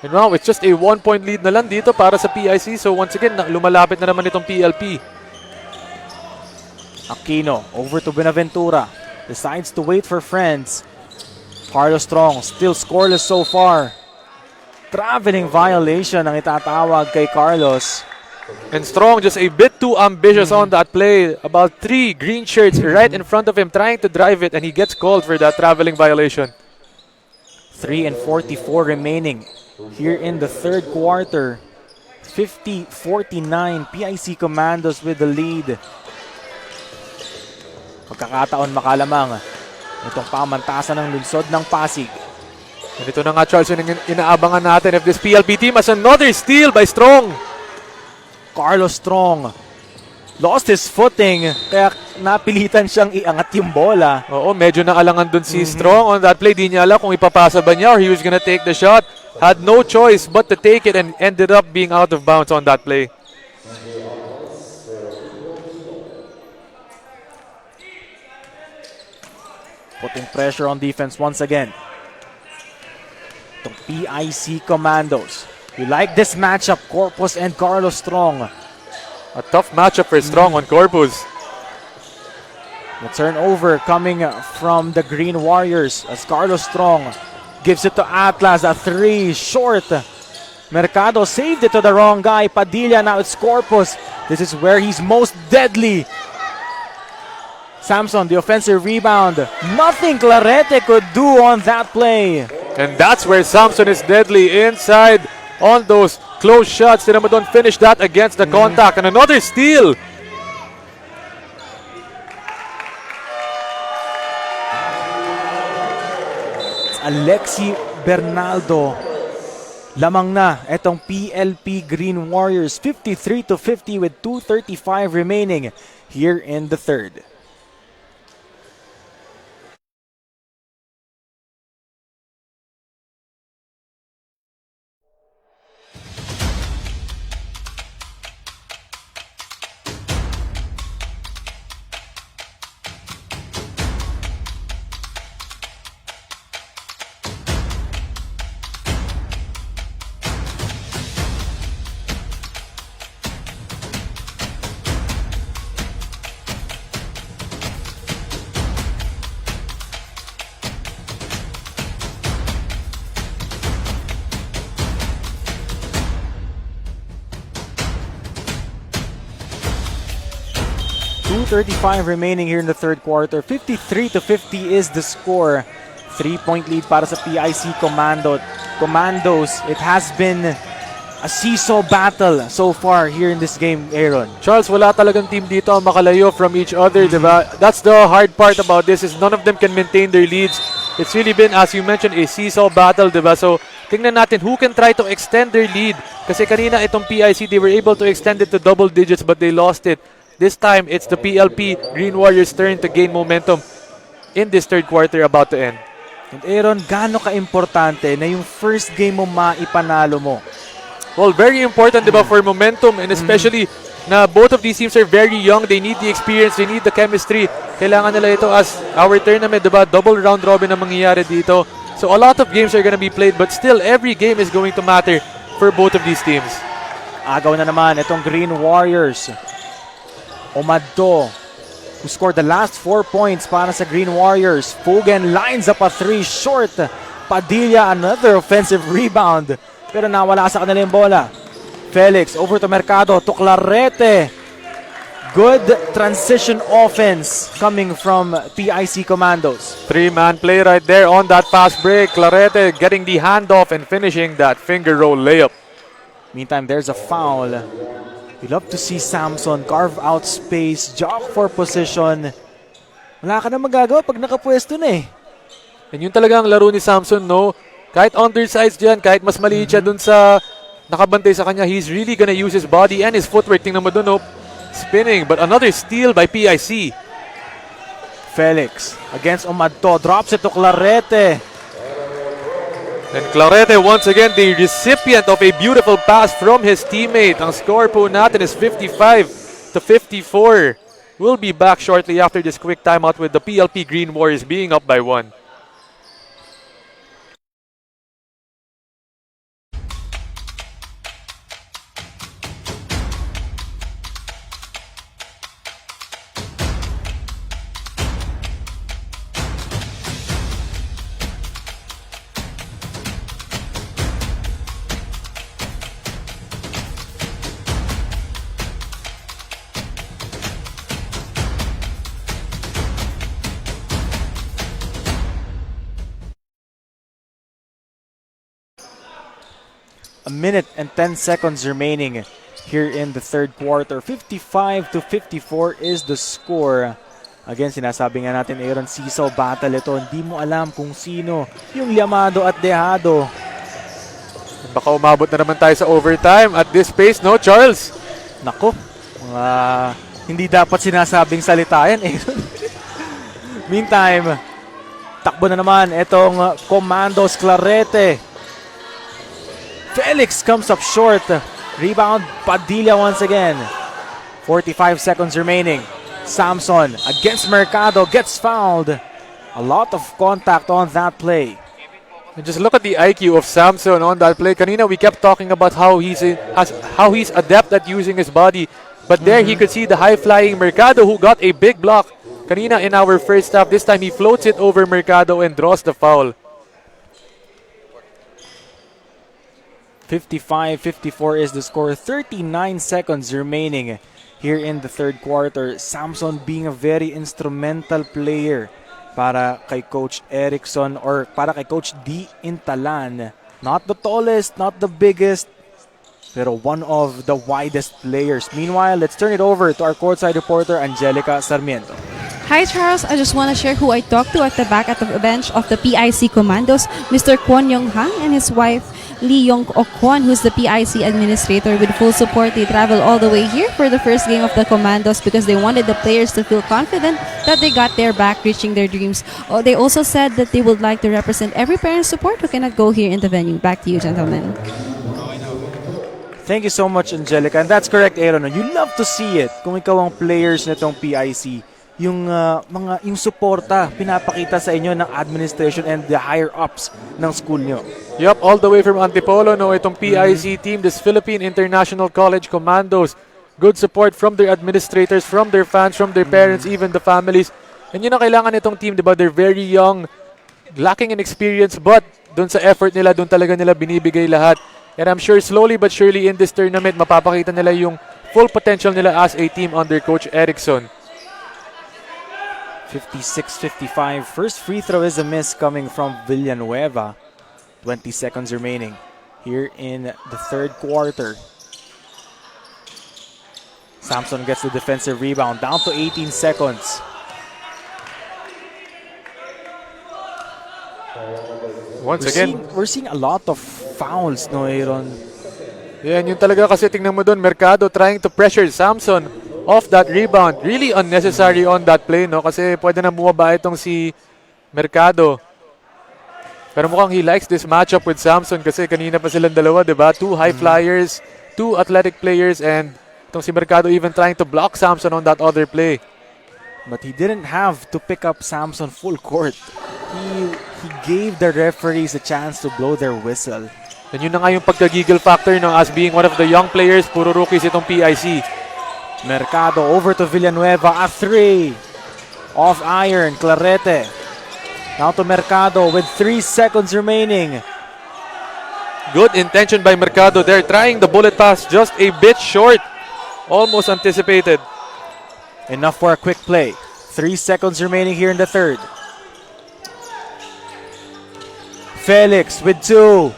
And now it's just a 1-point lead na lang dito para sa PIC. So once again, lumalapit na naman itong PLP. Aquino over to Buenaventura. Decides to wait for friends. Carlos Strong still scoreless so far. Traveling violation ang itatawag kay Carlos. And Strong just a bit too ambitious on that play. About 3 green shirts right in front of him trying to drive it, and he gets called for that traveling violation. 3:44 remaining here in the third quarter. 50-49. PIC Commandos with the lead. Pagkakataon makalamang itong pamantasan ng lungsod ng Pasig. And ito na nga, Charles, yung inaabangan natin if this PLP team has another steal by Strong. Carlos Strong lost his footing kaya napilitan siyang iangat yung bola. Oo, medyo naalangan dun si Strong on that play. Di niya alam kung ipapasa ba niya or he was gonna take the shot. Had no choice but to take it and ended up being out of bounds on that play. Putting pressure on defense once again. Itong PIC Commandos. We like this matchup, Corpus and Carlos Strong. A tough matchup for Strong on Corpus. The turnover coming from the Green Warriors as Carlos Strong gives it to Atlas. A 3 short. Mercado saved it to the wrong guy. Padilla, now it's Corpus. This is where he's most deadly. Samson, the offensive rebound. Nothing Clarete could do on that play. And that's where Samson is deadly, inside on those close shots. Dinamadon finished that against the contact. And another steal. It's Alexi Bernaldo. Lamang na itong PLP Green Warriors. 53-50 with 2:35 remaining here in the third. .35 remaining here in the third quarter. 53-50 is the score. 3-point lead para sa PIC Commandos. It has been a seesaw battle so far here in this game, Aaron. Charles, wala talagang team dito ang makalayo from each other, diba? That's the hard part about this, is none of them can maintain their leads. It's really been, as you mentioned, a seesaw battle, diba? So, tingnan natin who can try to extend their lead. Kasi kanina itong PIC, they were able to extend it to double digits but they lost it. This time, it's the PLP Green Warriors' turn to gain momentum in this third quarter about to end. And Aaron, gaano ka-importante na yung first game mo maipanalo mo? Well, very important, diba, for momentum, and especially na both of these teams are very young. They need the experience, they need the chemistry. Kailangan nila ito as our tournament, diba? Double round robin ang mangyayari dito. So a lot of games are gonna be played, but still, every game is going to matter for both of these teams. Agaw na naman itong Green Warriors. Omaddo, who scored the last 4 points para sa Green Warriors. Fugen lines up a 3 short. Padilla, another offensive rebound. Pero nawala sa kanila yung bola. Felix, over to Mercado, to Clarete. Good transition offense coming from PIC Commandos. 3-man play right there on that fast break. Clarete getting the handoff and finishing that finger roll layup. Meantime, there's a foul. We love to see Samson carve out space, jog for position. Wala ka na magagawa pag nakapwesto na eh. And yun talaga ang laro ni Samson, no? Kahit undersized dyan, kahit mas maliit siya dun sa nakabantay sa kanya, he's really gonna use his body and his footwork. Tingnan mo dun, no? Spinning, but another steal by PIC. Felix against Omadto, drops it to Clarete. And Clarete once again the recipient of a beautiful pass from his teammate. Ang score po natin is 55-54. We'll be back shortly after this quick timeout with the PLP Green Warriors being up by 1. A minute and 10 seconds remaining here in the third quarter. 55-54 is the score. Again, sinasabi nga natin, Aaron, seesaw battle ito. Hindi mo alam kung sino yung Llamado at Dejado. Baka umabot na naman tayo sa overtime at this pace, no, Charles? Nako, hindi dapat sinasabing salita yan, Aaron. Meantime, takbo na naman itong Commandos. Clarete. Felix comes up short. Rebound, Padilla once again. 45 seconds remaining. Samson against Mercado, gets fouled. A lot of contact on that play. And just look at the IQ of Samson on that play. Kanina, we kept talking about how he's adept at using his body. But there he could see the high-flying Mercado who got a big block. Kanina in our first half, this time he floats it over Mercado and draws the foul. 55-54 is the score. 39 seconds remaining here in the third quarter. Samson being a very instrumental player para kay Coach Erickson or para kay Coach D. Intalan. Not the tallest, not the biggest, pero one of the widest players. Meanwhile, let's turn it over to our courtside reporter, Angelica Sarmiento. Hi Charles, I just want to share who I talked to at the back at the bench of the PIC Commandos, Mr. Kwon Yong-hang and his wife Lee Yong-ok-kwon, who's the PIC administrator. With full support, they traveled all the way here for the first game of the Commandos because they wanted the players to feel confident that they got their back reaching their dreams. Oh, they also said that they would like to represent every parent support who cannot go here in the venue. Back to you, gentlemen. Thank you so much, Angelica. And that's correct, Aaron. You love to see it kung ikaw ang players nitong PIC. Yung yung suporta pinapakita sa inyo ng administration and the higher ups ng school nyo. Yup, all the way from Antipolo, no, itong PIC team, this Philippine International College Commandos. Good support from their administrators, from their fans, from their parents, even the families. And yun ang kailangan itong team, di ba? They're very young, lacking in experience, but dun sa effort nila, dun talaga nila binibigay lahat. And I'm sure slowly but surely in this tournament, mapapakita nila yung full potential nila as a team under Coach Erickson. 56-55. First free throw is a miss coming from Villanueva. 20 seconds remaining here in the third quarter. Samson gets the defensive rebound. Down to 18 seconds. We're seeing a lot of fouls, no, Aaron? Yan, yun talaga kasi tingnan mo doon, Mercado trying to pressure Samson off that rebound. Really unnecessary on that play, no? Kasi pwede na bumaba itong si Mercado. Pero mukhang he likes this matchup with Samson kasi kanina pa silang dalawa, di ba? Two high flyers, two athletic players, and itong si Mercado even trying to block Samson on that other play. But he didn't have to pick up Samson full court. He gave the referees a chance to blow their whistle. And yun na nga yung pagka-giggle factor, no? As being one of the young players, puro rookies itong PIC. Mercado over to Villanueva. A three. Off iron. Clarete. Now to Mercado with 3 seconds remaining. Good intention by Mercado there. Trying the bullet pass just a bit short. Almost anticipated. Enough for a quick play. 3 seconds remaining here in the third. Felix with 2.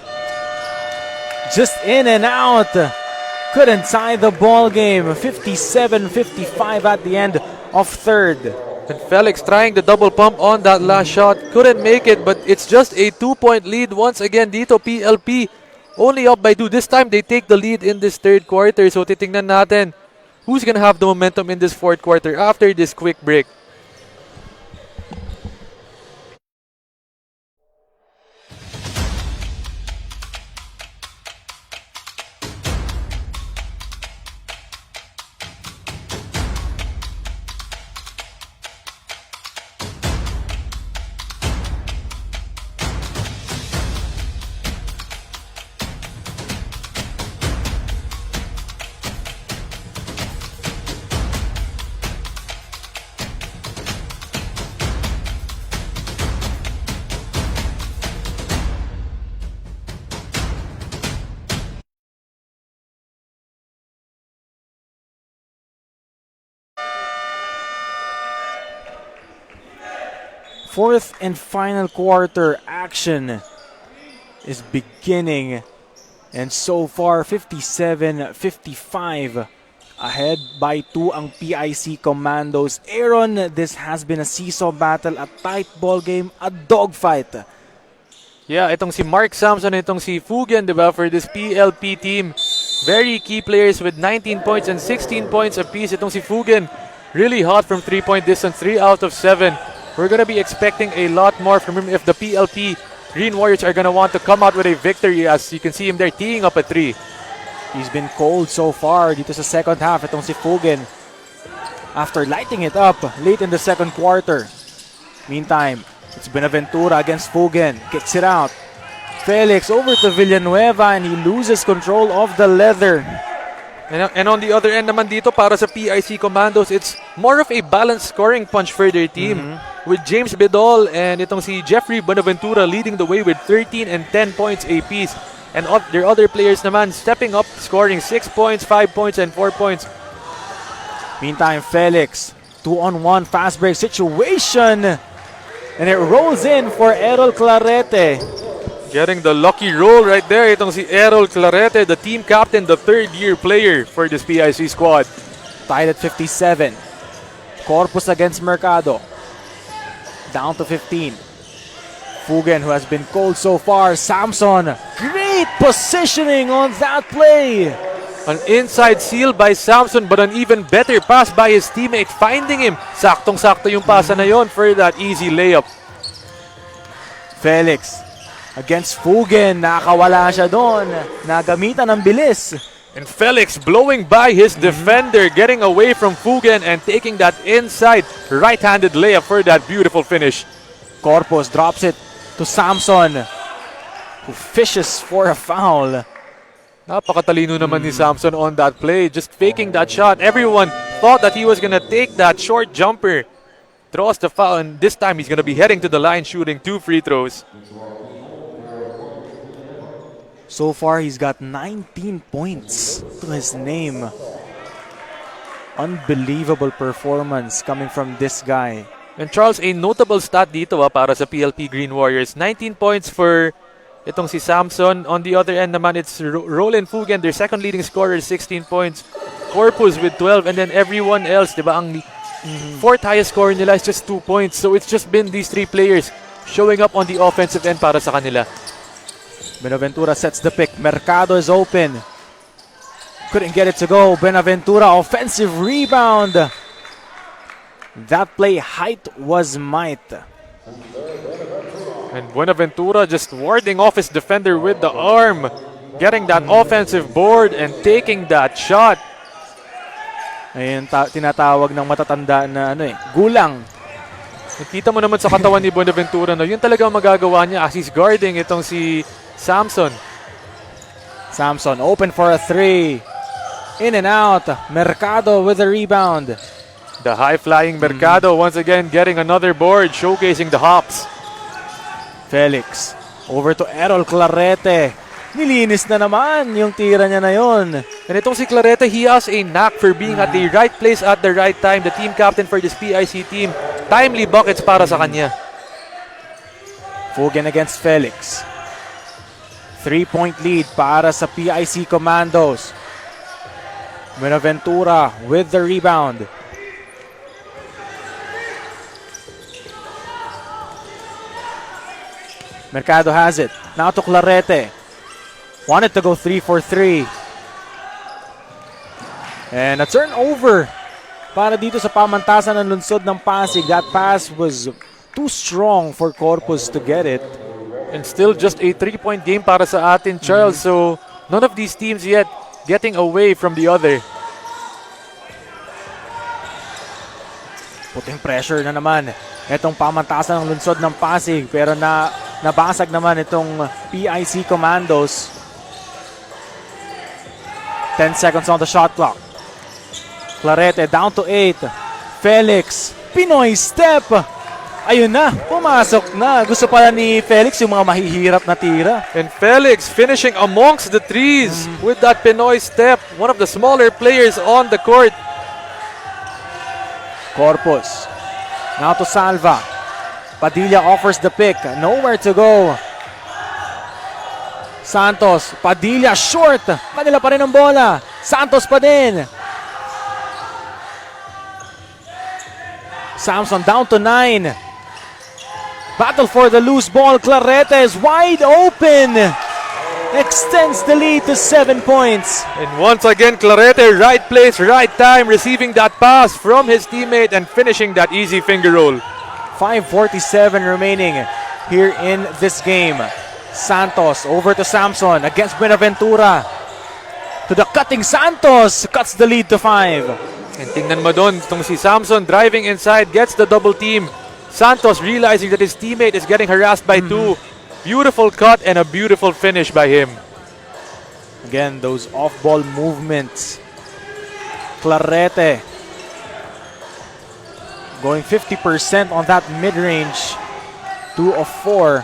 Just in and out. Couldn't tie the ball game. 57-55 at the end of third. And Felix trying the double pump on that last shot. Couldn't make it, but it's just a 2-point lead once again dito. PLP only up by 2. This time they take the lead in this third quarter. So titingnan natin who's gonna have the momentum in this fourth quarter after this quick break. Fourth and final quarter action is beginning. And so far, 57-55. Ahead by 2 ang PIC Commandos. Aaron, this has been a seesaw battle, a tight ball game, a dogfight. Yeah, itong si Mark Samson, itong si Fugen, diba, for this PLP team. Very key players with 19 points and 16 points apiece. Itong si Fugen, really hot from 3-point distance, 3 out of 7. We're going to be expecting a lot more from him if the PLP Green Warriors are going to want to come out with a victory. As you can see him there teeing up a 3. He's been cold so far dito sa second half. Itong si Fugen after lighting it up late in the second quarter. Meantime, It's Benaventura against Fugen. Kicks it out. Felix over to Villanueva and he loses control of the leather. And on the other end naman dito, para sa PIC Commandos, it's more of a balanced scoring punch for their team. With James Bedol and itong si Jeffrey Bonaventura leading the way with 13 and 10 points apiece. And their other players naman stepping up, scoring 6 points, 5 points, and 4 points. Meantime, Felix, 2-on-1 fast break situation. And it rolls in for Errol Clarete. Getting the lucky roll right there. Itong si Errol Clarete, the team captain, the third-year player for this PIC squad. Tied at 57. Corpus against Mercado. Down to 15. Fugen, who has been cold so far. Samson, great positioning on that play. An inside seal by Samson, but an even better pass by his teammate, finding him. Saktong-sakto yung pasa na yon for that easy layup. Felix against Fugen. Nakawala siya doon. Nagamitan ng bilis. And Felix blowing by his defender, getting away from Fugen and taking that inside right-handed layup for that beautiful finish. Corpus drops it to Samson, who fishes for a foul. Napakatalino naman ni Samson on that play, just faking that shot. Everyone thought that he was gonna take that short jumper, draws the foul, and this time he's gonna be heading to the line shooting 2 free throws. So far, he's got 19 points to his name. Unbelievable performance coming from this guy. And Charles, a notable stat dito para sa PLP Green Warriors. 19 points for itong si Samson. On the other end naman, it's Roland Fugen, their second leading scorer, 16 points. Corpus with 12, and then everyone else, di ba, ang fourth highest scorer nila is just 2 points. So it's just been these 3 players showing up on the offensive end para sa kanila. Benaventura sets the pick. Mercado is open. Couldn't get it to go. Benaventura, offensive rebound. That play, height was might. And Buenaventura just warding off his defender with the arm. Getting that offensive board and taking that shot. Ayun, tinatawag ng matatanda na gulang. Nakita mo naman sa katawan ni Buenaventura na yun talagang magagawa niya as he's guarding itong si Samson. Samson open for a 3. In and out. Mercado with the rebound. The high-flying Mercado once again getting another board, showcasing the hops. Felix over to Errol Clarete. Nilinis na naman yung tira niya na yun. And itong si Clarete, he has a knack for being at the right place at the right time. The team captain for this PIC team. Timely buckets para sa kanya. Fugen against Felix. 3-point lead para sa PIC Commandos. Buenaventura with the rebound. Mercado has it. Now to Clarete. Wanted to go 3 for 3. And a turnover para dito sa pamantasan ng lungsod ng Pasig. That pass was too strong for Corpus to get it. And still just a 3-point game para sa atin, Charles. So none of these teams yet getting away from the other. Puting pressure na naman itong pamantasan ng lungsod ng Pasig. Pero nabasag naman itong PIC Commandos. 10 seconds on the shot clock. Clarete down to 8. Felix, Pinoy step. Ayun na, pumasok na. Gusto pala ni Felix yung mga mahihirap na tira. And Felix finishing amongst the trees with that Pinoy step. One of the smaller players on the court. Corpus. Now to Salva. Padilla offers the pick. Nowhere to go. Santos. Padilla short. Kanila pa rin ang bola. Santos pa din. Samson down to 9. Battle for the loose ball. Clarete is wide open. Extends the lead to 7 points. And once again, Clarete, right place, right time, receiving that pass from his teammate and finishing that easy finger roll. 5:47 remaining here in this game. Santos over to Samson against Buenaventura. To the cutting Santos, cuts the lead to 5. And tingnan mo doon, itong si Samson driving inside, gets the double team. Santos realizing that his teammate is getting harassed by two. Beautiful cut and a beautiful finish by him. Again, those off-ball movements. Clarete going 50% on that mid-range. 2 of 4.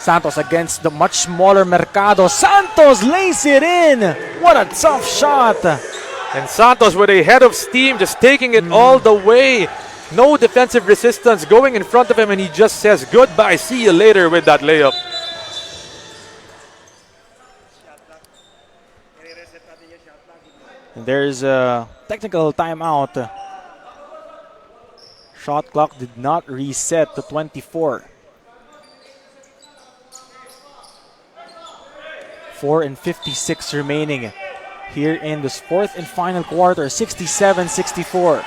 Santos against the much smaller Mercado. Santos lays it in. What a tough shot. And Santos with a head of steam, just taking it all the way. No defensive resistance going in front of him, and he just says goodbye, see you later with that layup. And there's a technical timeout. Shot clock did not reset to 24. 4:56 remaining here in this fourth and final quarter. 67-64.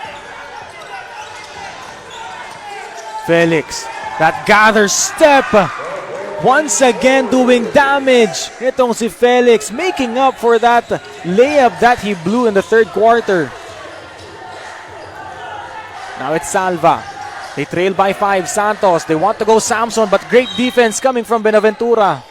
Felix, that gather step, once again doing damage. Itong si Felix making up for that layup that he blew in the third quarter. Now it's Salva. They trail by 5. Santos, they want to go Samson, but great defense coming from Benaventura.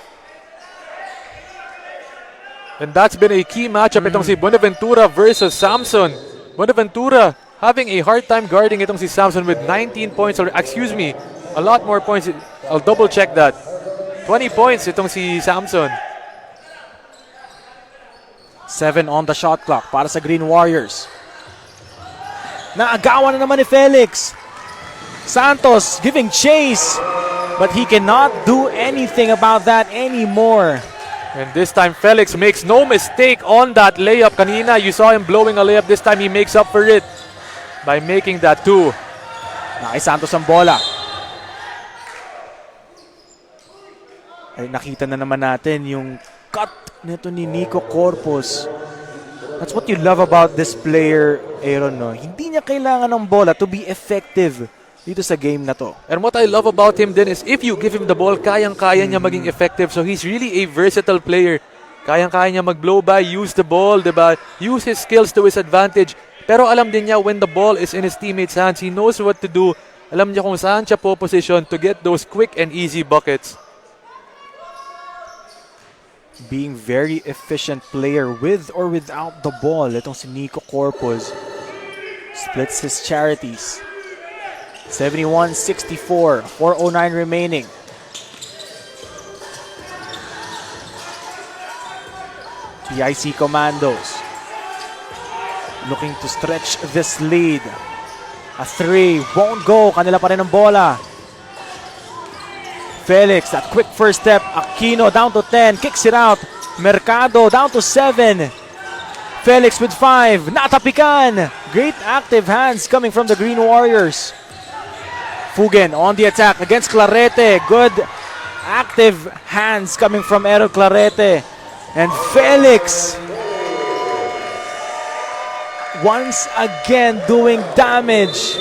And that's been a key matchup itong si Buenaventura versus Samson. Buenaventura having a hard time guarding itong si Samson with 19 points, or excuse me, a lot more points. I'll double check that. 20 points itong si Samson. 7 on the shot clock para sa Green Warriors. Naagawan na naman ni Felix. Santos giving chase, but he cannot do anything about that anymore. And this time Felix makes no mistake on that layup. Kanina you saw him blowing a layup. This time he makes up for it by making that 2. Kay Santos ang bola. Ay, nakita na naman natin yung cut nito ni Nico Corpus. That's what you love about this player, Aaron. No? Hindi niya kailangan ng bola to be effective dito sa game na to. And what I love about him then is if you give him the ball, kayang-kaya niya maging effective. So he's really a versatile player. Kayang-kaya niya mag-blow by, use the ball, diba? Use his skills to his advantage. Pero alam din niya when the ball is in his teammates' hands, he knows what to do. Alam niya kung saan siya po position to get those quick and easy buckets. Being very efficient player with or without the ball. Itong si Nico Corpus splits his charities. 71-64, 4:09 remaining. PIC Commandos looking to stretch this lead. A 3 won't go. Kanila pa rin ang bola. Felix, that quick first step. Aquino down to 10, kicks it out. Mercado down to 7. Felix with 5, natapikan. Great active hands coming from the Green Warriors. Fugen on the attack against Clarete. Good active hands coming from Ero Clarete. And Felix once again doing damage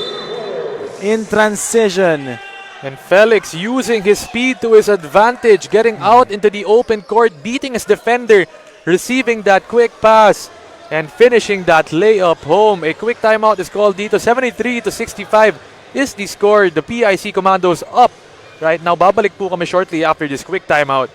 in transition. And Felix using his speed to his advantage, getting out into the open court, beating his defender, receiving that quick pass, and finishing that layup home. A quick timeout is called dito. 73-65 is the score. The PIC Commandos up right now. Babalik po kami shortly after this quick timeout.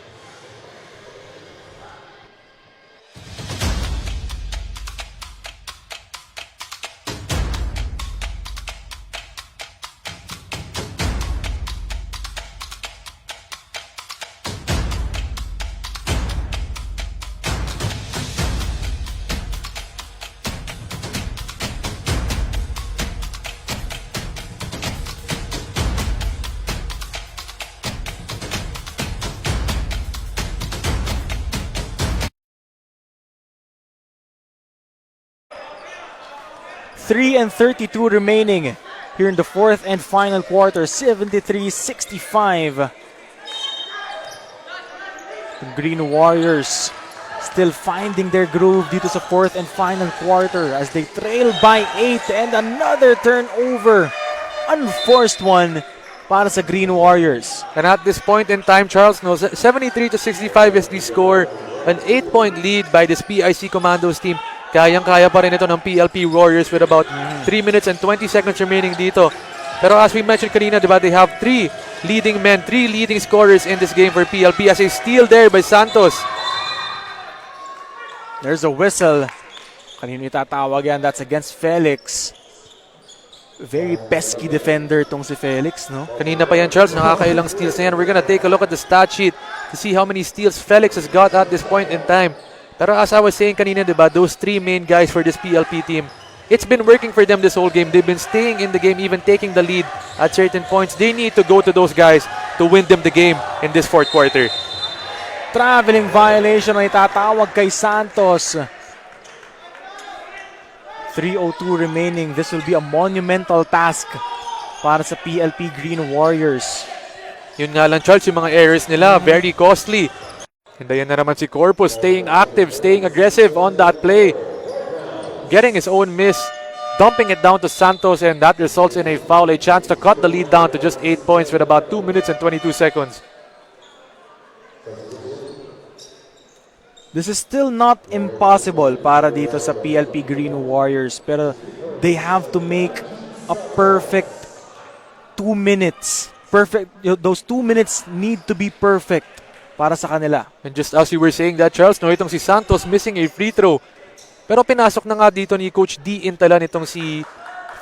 Three and 32 remaining here in the fourth and final quarter. 73-65. The Green Warriors still finding their groove dito sa fourth and final quarter as they trail by 8, and another turnover. Unforced one para sa Green Warriors. And at this point in time, Charles, no, 73-65 is the score. An 8-point lead by this PIC Commandos team. Kayang-kaya pa rin ito ng PLP Warriors with about 3 minutes and 20 seconds remaining dito. Pero as we mentioned kanina, diba, they have 3 leading men, 3 leading scorers in this game for PLP as a steal there by Santos. There's a whistle. Kanino itatawag yan? That's against Felix. Very pesky defender tong si Felix, no? Kanina pa yan, Charles, nakakailang steals na yan. We're gonna take a look at the stat sheet to see how many steals Felix has got at this point in time. Pero as I was saying kanina, diba, those 3 main guys for this PLP team, it's been working for them this whole game. They've been staying in the game, even taking the lead at certain points. They need to go to those guys to win them the game in this fourth quarter. Traveling violation ang itatawag kay Santos. 3:02 remaining. This will be a monumental task para sa PLP Green Warriors. Yun nga lang, Charles, yung mga errors nila, very costly. And ayan na naman si Corpus, staying active, staying aggressive on that play. Getting his own miss, dumping it down to Santos, and that results in a foul, a chance to cut the lead down to just 8 points with about 2 minutes and 22 seconds. This is still not impossible para dito sa PLP Green Warriors, pero they have to make a perfect 2 minutes. Those 2 minutes need to be perfect para sa kanila. And just as you were saying that, Charles, no, itong si Santos missing a free throw. Pero pinasok na nga dito ni Coach D Intala nitong si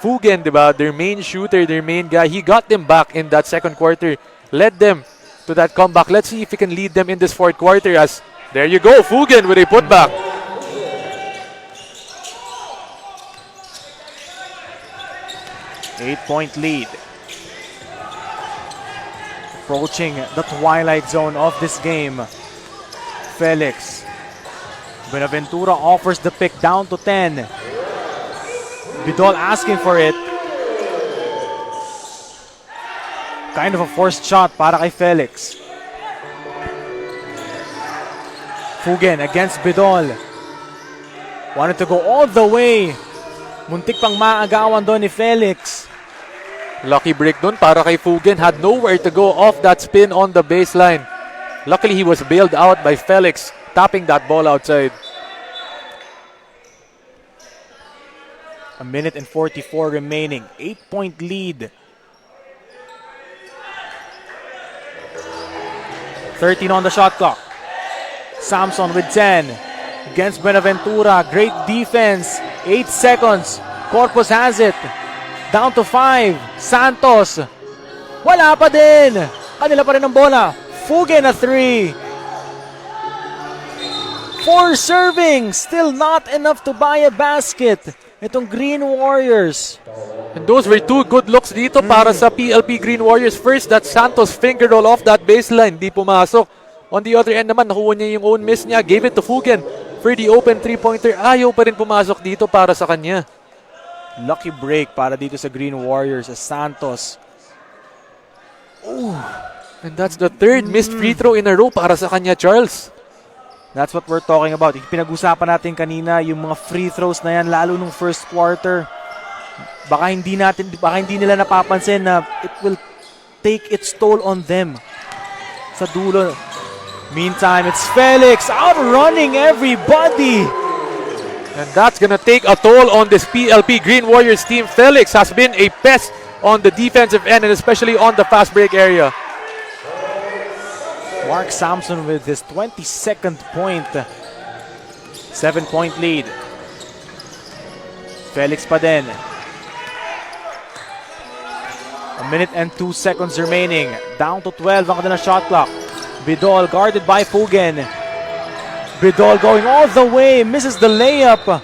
Fugen, diba? Their main shooter, their main guy. He got them back in that second quarter. Led them to that comeback. Let's see if he can lead them in this fourth quarter as there you go, Fugen with a putback. Eight-point lead. Approaching the twilight zone of this game. Felix. Buenaventura offers the pick down to 10. Bidol asking for it. Kind of a forced shot para kay Felix. Fugen against Bidol. Wanted to go all the way. Muntik pang maagawan doon ni Felix. Lucky break doon para kay Fugen. Had nowhere to go off that spin on the baseline. Luckily, he was bailed out by Felix, tapping that ball outside. A minute and 44 remaining. 8-point lead. 13 on the shot clock. Samson with 10 against Buenaventura. Great defense. 8 seconds. Corpus has it. Down to 5. Santos. Wala pa din. Kanila pa rin ang bola. Fugen na 3. 4 serving. Still not enough to buy a basket. Itong Green Warriors. And those were 2 good looks dito para sa PLP Green Warriors. First, that Santos finger roll off that baseline. Di pumasok. On the other end naman, nakuha niya yung own miss niya. Gave it to Fugen for the open 3-pointer. Ayaw pa rin pumasok dito para sa kanya. Lucky break para dito sa Green Warriors as Santos. Ooh. And that's the 3rd missed free throw in a row para sa kanya, Charles. That's what we're talking about. Pinag-usapan natin kanina yung mga free throws na yan, lalo nung first quarter. Baka hindi nila napapansin na it will take its toll on them sa dulo. Meantime, it's Felix outrunning everybody. And that's gonna take a toll on this PLP Green Warriors team. Felix has been a pest on the defensive end and especially on the fast break area. Mark Sampson with his 22nd point. 7-point lead. Felix pa din. A minute and 2 seconds remaining. Down to 12 ang kanilang shot clock. Bidol guarded by Fugen. Bidol going all the way. Misses the layup.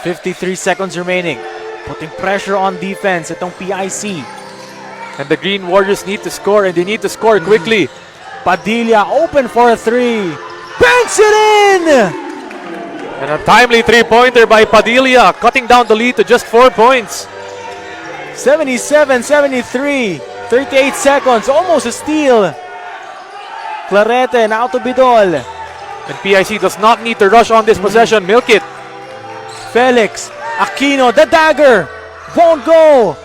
.53 seconds remaining. Putting pressure on defense itong PIC. And the Green Warriors need to score and they need to score quickly. Padilla open for a 3. Banks it in! And a timely 3-pointer by Padilla, cutting down the lead to just 4 points. 77-73. 38 seconds. Almost a steal. Clarete now to Bidol. And PIC does not need to rush on this possession. Milk it. Felix. Aquino, the dagger. Won't go.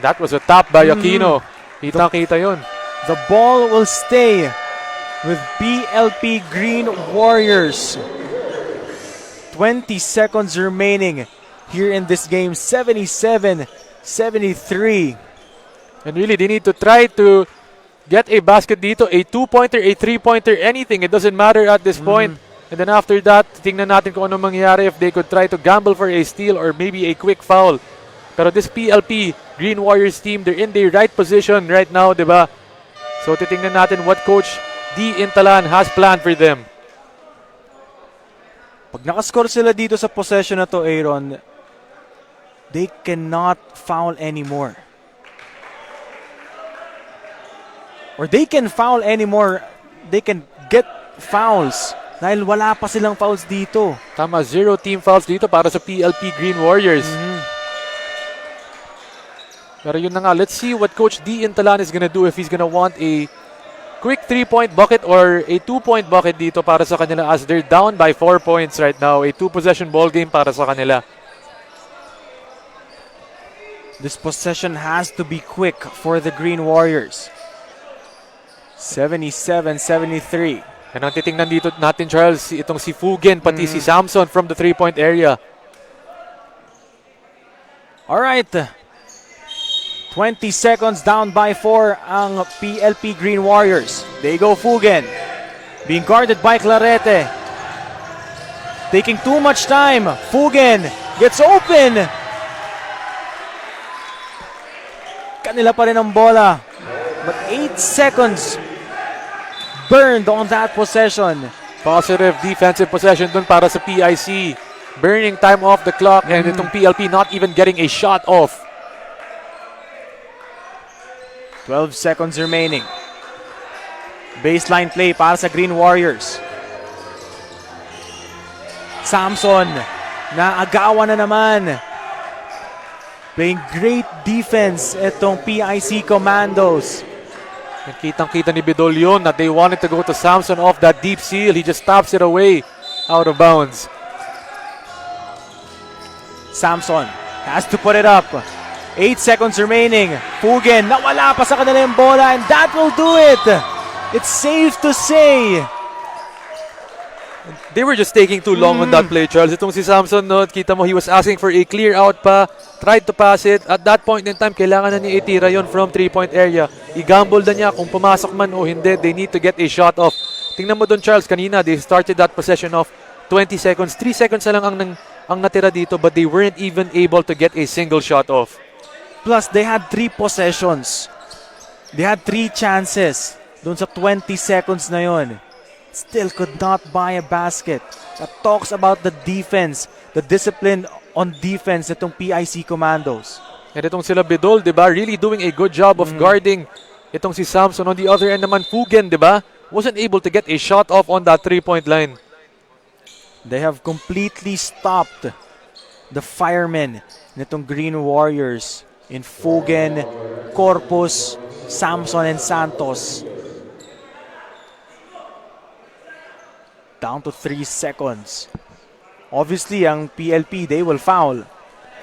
That was a tap by Aquino. Kita-kita yun. The ball will stay with PLP Green Warriors. 20 seconds remaining here in this game. 77-73. And really, they need to try to get a basket dito, a 2-pointer, a 3-pointer, anything. It doesn't matter at this point. And then after that, tingnan natin kung anong mangyayari if they could try to gamble for a steal or maybe a quick foul. Pero this PLP Green Warriors team, they're in the right position right now, di ba? So titingnan natin what Coach D. Intalan has planned for them. Pag nakascore sila dito sa possession na to, Aaron, they cannot foul anymore. Or they can foul anymore. They can get fouls dahil wala pa silang fouls dito. Tama, 0 team fouls dito para sa PLP Green Warriors. Pero yun na nga, let's see what Coach D. Intalan is gonna do if he's gonna want a quick 3-point bucket or a 2-point bucket dito para sa kanila as they're down by 4 points right now. A 2-possession ball game para sa kanila. This possession has to be quick for the Green Warriors. 77-73. And ang titingnan dito natin, Charles, itong si Fugen pati si Samson from the 3-point area. Alright. 20 seconds down by 4 ang PLP Green Warriors. They go Fugen. Being guarded by Clarete. Taking too much time. Fugen gets open. Kanila pa rin ang bola. But 8 seconds burned on that possession. Positive defensive possession dun para sa PIC. Burning time off the clock and itong PLP not even getting a shot off. 12 seconds remaining. Baseline play para sa Green Warriors. Samson, naagawan na naman. Playing great defense itong PIC Commandos. And kitang-kita ni Bidol yun that they wanted to go to Samson off that deep seal. He just taps it away out of bounds. Samson has to put it up. 8 seconds remaining. Fugen, nawala pa sa kanila yung bola and that will do it. It's safe to say. They were just taking too long on that play, Charles. Itong si Samson, no, kita mo, he was asking for a clear out pa. Tried to pass it. At that point in time, kailangan na niya itira yon from 3-point area. I-gamble na niya kung pumasok man o hindi. They need to get a shot off. Tingnan mo doon, Charles, kanina, they started that possession off 20 seconds. 3 seconds na lang ang natira dito, but they weren't even able to get a single shot off. Plus, they had 3 possessions. They had 3 chances. Doon sa 20 seconds na yon. Still could not buy a basket. That talks about the defense, the discipline on defense itong PIC Commandos. And itong sila Bidol, di ba? Really doing a good job of guarding itong si Samson. On the other end naman, Fugen, di ba? Wasn't able to get a shot off on that 3-point line. They have completely stopped the firemen nitong Green Warriors in Fugen, Corpus, Samson, and Santos. Down to 3 seconds. Obviously, ang PLP, they will foul.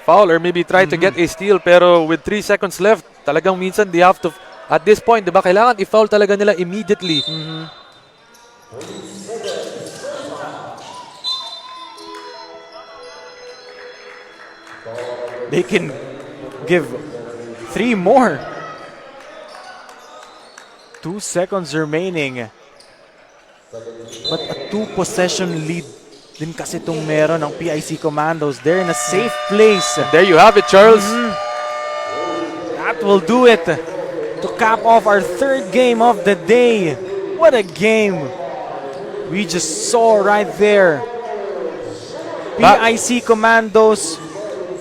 Foul or maybe try to get a steal, pero with 3 seconds left, talagang minsan they have to, at this point, di ba, kailangan i-foul talaga nila immediately. They can give 3 more. 2 seconds remaining. But a 2-possession lead din kasi itong meron ng PIC Commandos. They're in a safe place. There you have it, Charles. That will do it to cap off our 3rd game of the day. What a game we just saw right there. PIC Commandos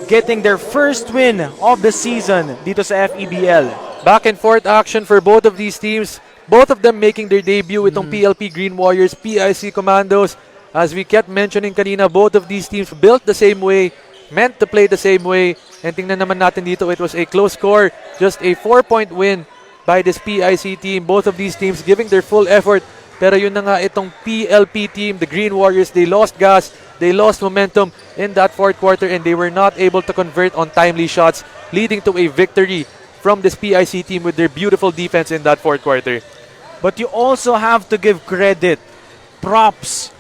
getting their first win of the season dito sa FEBL. Back and forth action for both of these teams. Both of them making their debut itong PLP Green Warriors, PIC Commandos. As we kept mentioning kanina, both of these teams built the same way, meant to play the same way. And tingnan naman natin dito, it was a close score. Just a 4-point win by this PIC team. Both of these teams giving their full effort. Pero yun na nga, itong PLP team, the Green Warriors, they lost gas, they lost momentum in that 4th quarter and they were not able to convert on timely shots, leading to a victory from this PIC team with their beautiful defense in that fourth quarter. But you also have to give credit, props,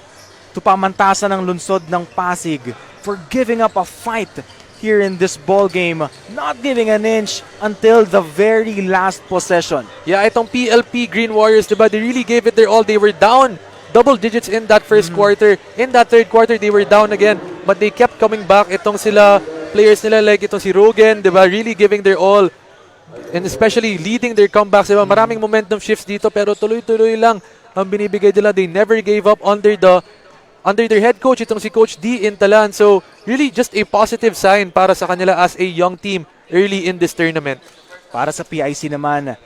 to pamantasan ng lungsod ng Pasig for giving up a fight here in this ball game, not giving an inch until the very last possession. Yeah, itong PLP Green Warriors, diba, they really gave it their all. They were down double digits in that first quarter. In that third quarter, they were down again, but they kept coming back. Itong sila, players nila like itong si Rogan, diba, really giving their all. And especially leading their comebacks, diba? Maraming momentum shifts dito, pero tuloy-tuloy lang ang binibigay nila. They never gave up under their head coach, itong si Coach D Intalan. So, really just a positive sign para sa kanila as a young team early in this tournament. Para sa PIC naman,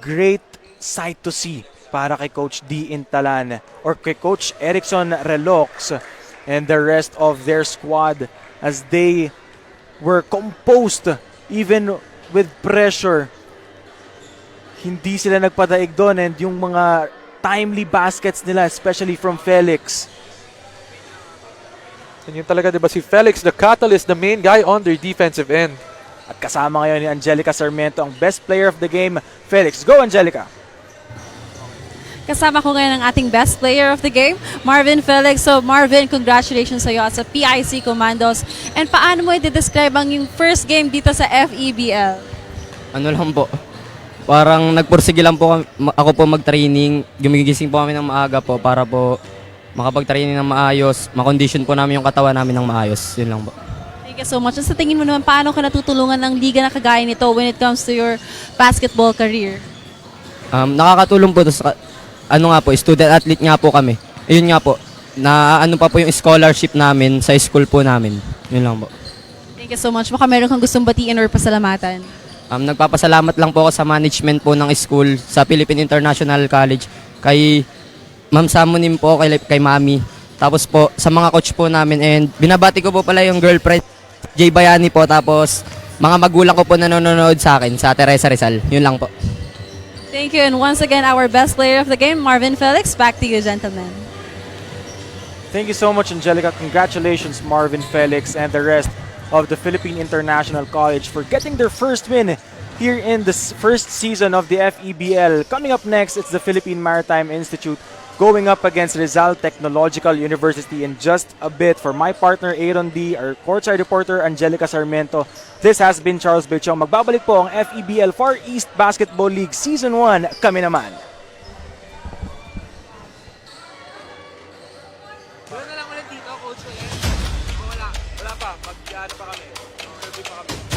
great sight to see para kay Coach D Intalan or kay Coach Erickson Relox and the rest of their squad as they were composed even with pressure. Hindi sila nagpadaig doon, and yung mga timely baskets nila, especially from Felix. And yun talaga, diba, si Felix, the catalyst, the main guy on their defensive end. At kasama ngayon ni Angelica Sarmiento, ang best player of the game. Felix, go Angelica! Kasama ko ngayon ang ating best player of the game, Marvin Felix. So Marvin, congratulations sa iyo at sa PIC Commandos. And paano mo i-describe ang yung first game dito sa FEBL? Ano lang po, parang nagpursige lang po ako po mag-training. Gumigising po kami ng maaga po para po makapag-training ng maayos, makondisyon po namin yung katawan namin ng maayos. Yun lang po. Thank you so much. At sa tingin mo naman, paano ka natutulungan ng liga na kagaya nito when it comes to your basketball career? Nakakatulong po to sa, student athlete nga po kami. Ayun nga po, na ano pa po yung scholarship namin sa school po namin. Yun lang po. Thank you so much. Baka meron kang gustong batiin or pasalamatan. Nagpapasalamat lang po ako sa management po ng school, sa Philippine International College, kay Ma'am Samunim po, kay Mami. Tapos po, sa mga coach po namin, and binabati ko po pala yung girlfriend, Jay Bayani po, tapos mga magulang ko po nanonood sa akin, sa Teresa Rizal. Yun lang po. Thank you. And once again, our best player of the game, Marvin Felix. Back to you, gentlemen. Thank you so much, Angelica. Congratulations, Marvin Felix and the rest of the Philippine International College for getting their first win here in the first season of the FEBL. Coming up next, it's the Philippine Maritime Institute going up against Rizal Technological University in just a bit. For my partner, Aaron D., our courtside reporter, Angelica Sarmiento, this has been Charles Belchong. Magbabalik po ang FEBL Far East Basketball League Season 1. Kami naman. Wala na lang ulit dito, coach. Wala pa. Mag-ano pa kami. Interview pa kami.